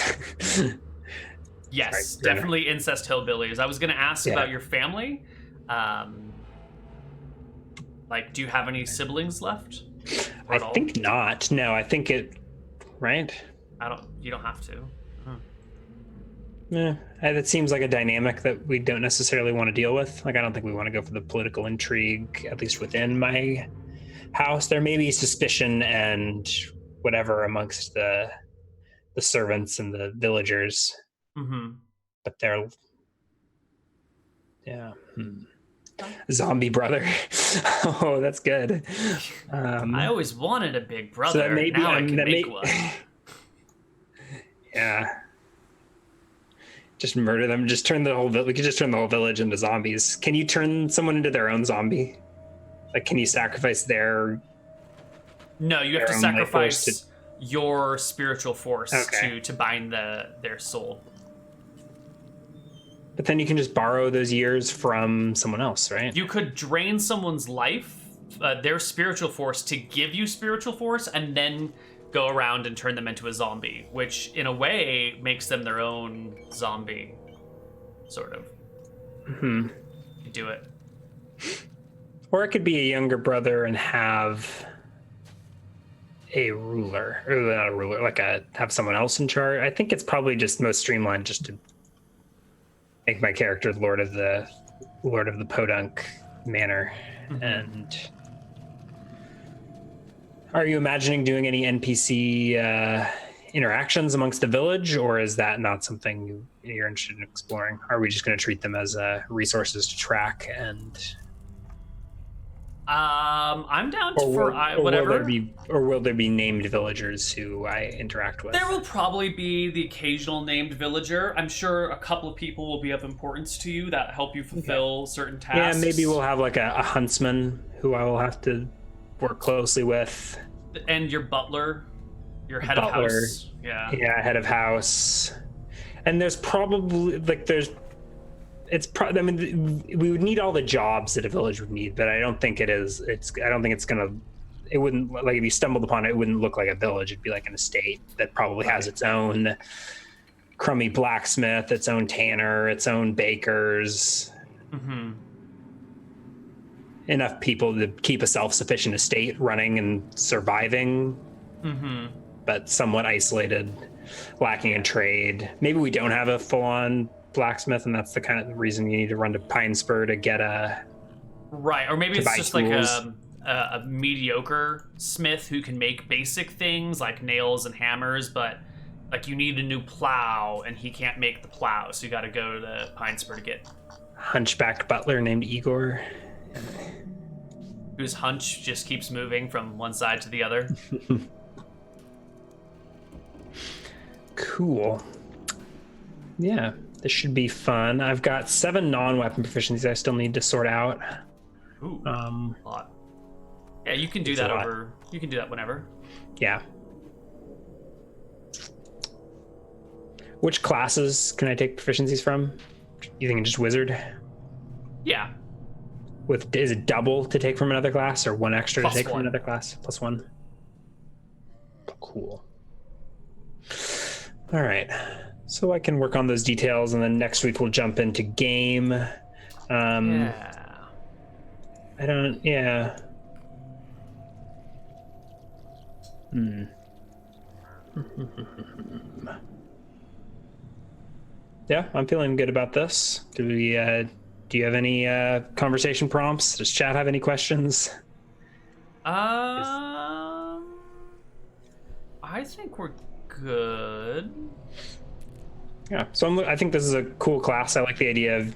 Yes, sorry, definitely incest hillbillies. I was going to ask about your family. Like, do you have any siblings left? I think not. No, I think right? You don't have to. Yeah, it seems like a dynamic that we don't necessarily want to deal with. Like, I don't think we want to go for the political intrigue, at least within my house. There may be suspicion and whatever amongst the servants and the villagers. Mm-hmm. But they're, zombie brother. Oh, that's good. I always wanted a big brother. So that may be, now I can make one. Yeah. Just murder them. Just turn the whole. We could just turn the whole village into zombies. Can you turn someone into their own zombie? Like, can you sacrifice their? No, you have to sacrifice your spiritual force to bind their soul. But then you can just borrow those years from someone else, right? You could drain someone's life, their spiritual force, to give you spiritual force, and then go around and turn them into a zombie, which in a way makes them their own zombie, sort of. Mm-hmm. You do it. Or it could be a younger brother and have a ruler, or not a ruler, have someone else in charge. I think it's probably just most streamlined just to make my character Lord of the Podunk Manor. Mm-hmm. And are you imagining doing any NPC interactions amongst the village, or is that not something you're interested in exploring? Are we just going to treat them as resources to track and? I'm down for whatever. Will there be named villagers who I interact with? There will probably be the occasional named villager. I'm sure a couple of people will be of importance to you that help you fulfill certain tasks. Yeah, maybe we'll have like a huntsman who I will have to work closely with. And your butler, your head of house. Yeah, head of house. And there's probably I mean, we would need all the jobs that a village would need, but I don't think it wouldn't, like, if you stumbled upon it, it wouldn't look like a village. It'd be like an estate that probably has its own crummy blacksmith, its own tanner, its own bakers. Mm-hmm. Enough people to keep a self-sufficient estate running and surviving, but somewhat isolated, lacking in trade. Maybe we don't have a full-on blacksmith, and that's the kind of reason you need to run to Pine Spur to get right, or maybe it's just tools. Like a mediocre smith who can make basic things like nails and hammers, but like you need a new plow and he can't make the plow, so you got to go to the Pine Spur to get hunchback butler named Igor. whose hunch just keeps moving from one side to the other. Cool. Yeah, this should be fun. I've got 7 non-weapon proficiencies I still need to sort out. Ooh, a lot. Yeah, you can do that over. You can do that whenever. Yeah. Which classes can I take proficiencies from? You think just wizard? Yeah. Is it double to take from another class, or 1 extra to take from another class? +1. Cool. All right. So I can work on those details, and then next week we'll jump into game. Yeah. Yeah. Yeah, I'm feeling good about this. Do you have any conversation prompts? Does chat have any questions? I think we're good. Yeah, so I think this is a cool class. I like the idea of,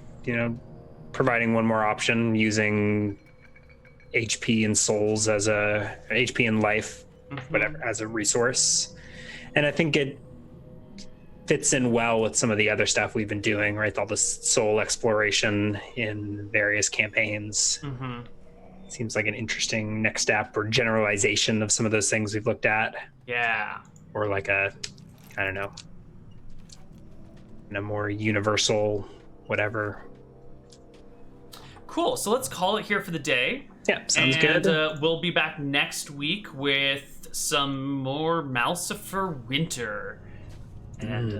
providing one more option, using HP and souls as HP and life, whatever, as a resource. And I think it fits in well with some of the other stuff we've been doing, right? All this soul exploration in various campaigns. Seems like an interesting next step or generalization of some of those things we've looked at. Yeah. Or like a more universal whatever. Cool. So let's call it here for the day. Yeah, sounds good. And we'll be back next week with some more Malcifer Winter. And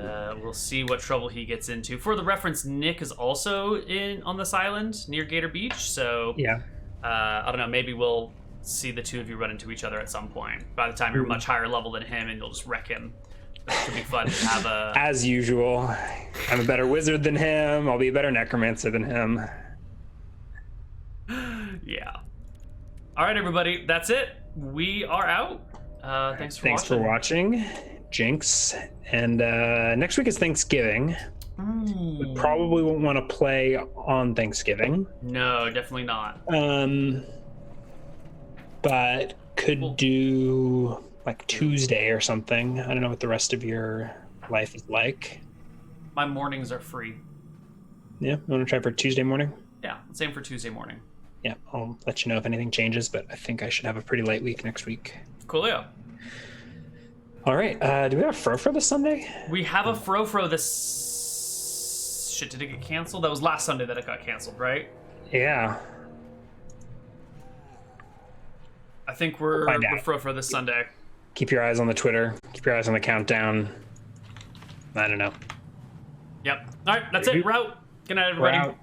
we'll see what trouble he gets into. For the reference, Nick is also on this island near Gator Beach. So yeah, I don't know. Maybe we'll see the two of you run into each other at some point. By the time you're much higher level than him, and you'll just wreck him. It could be fun to have a. As usual, I'm a better wizard than him. I'll be a better necromancer than him. Yeah. All right, everybody. That's it. We are out. Thanks for watching. Jinx. And next week is Thanksgiving. We probably won't want to play on Thanksgiving. No, definitely not. But could do like Tuesday or something. I don't know what the rest of your life is like. My mornings are free. Yeah, you want to try for Tuesday morning? Yeah, same for Tuesday morning. Yeah, I'll let you know if anything changes, but I think I should have a pretty light week next week. Coolio. All right, do we have a Frofro this Sunday? We have a Frofro this... Shit, did it get canceled? That was last Sunday that it got canceled, right? Yeah. I think we're Frofro this Sunday. Keep your eyes on the Twitter. Keep your eyes on the countdown. I don't know. Yep. All right, that's it. We're out. Good night, everybody. We're out.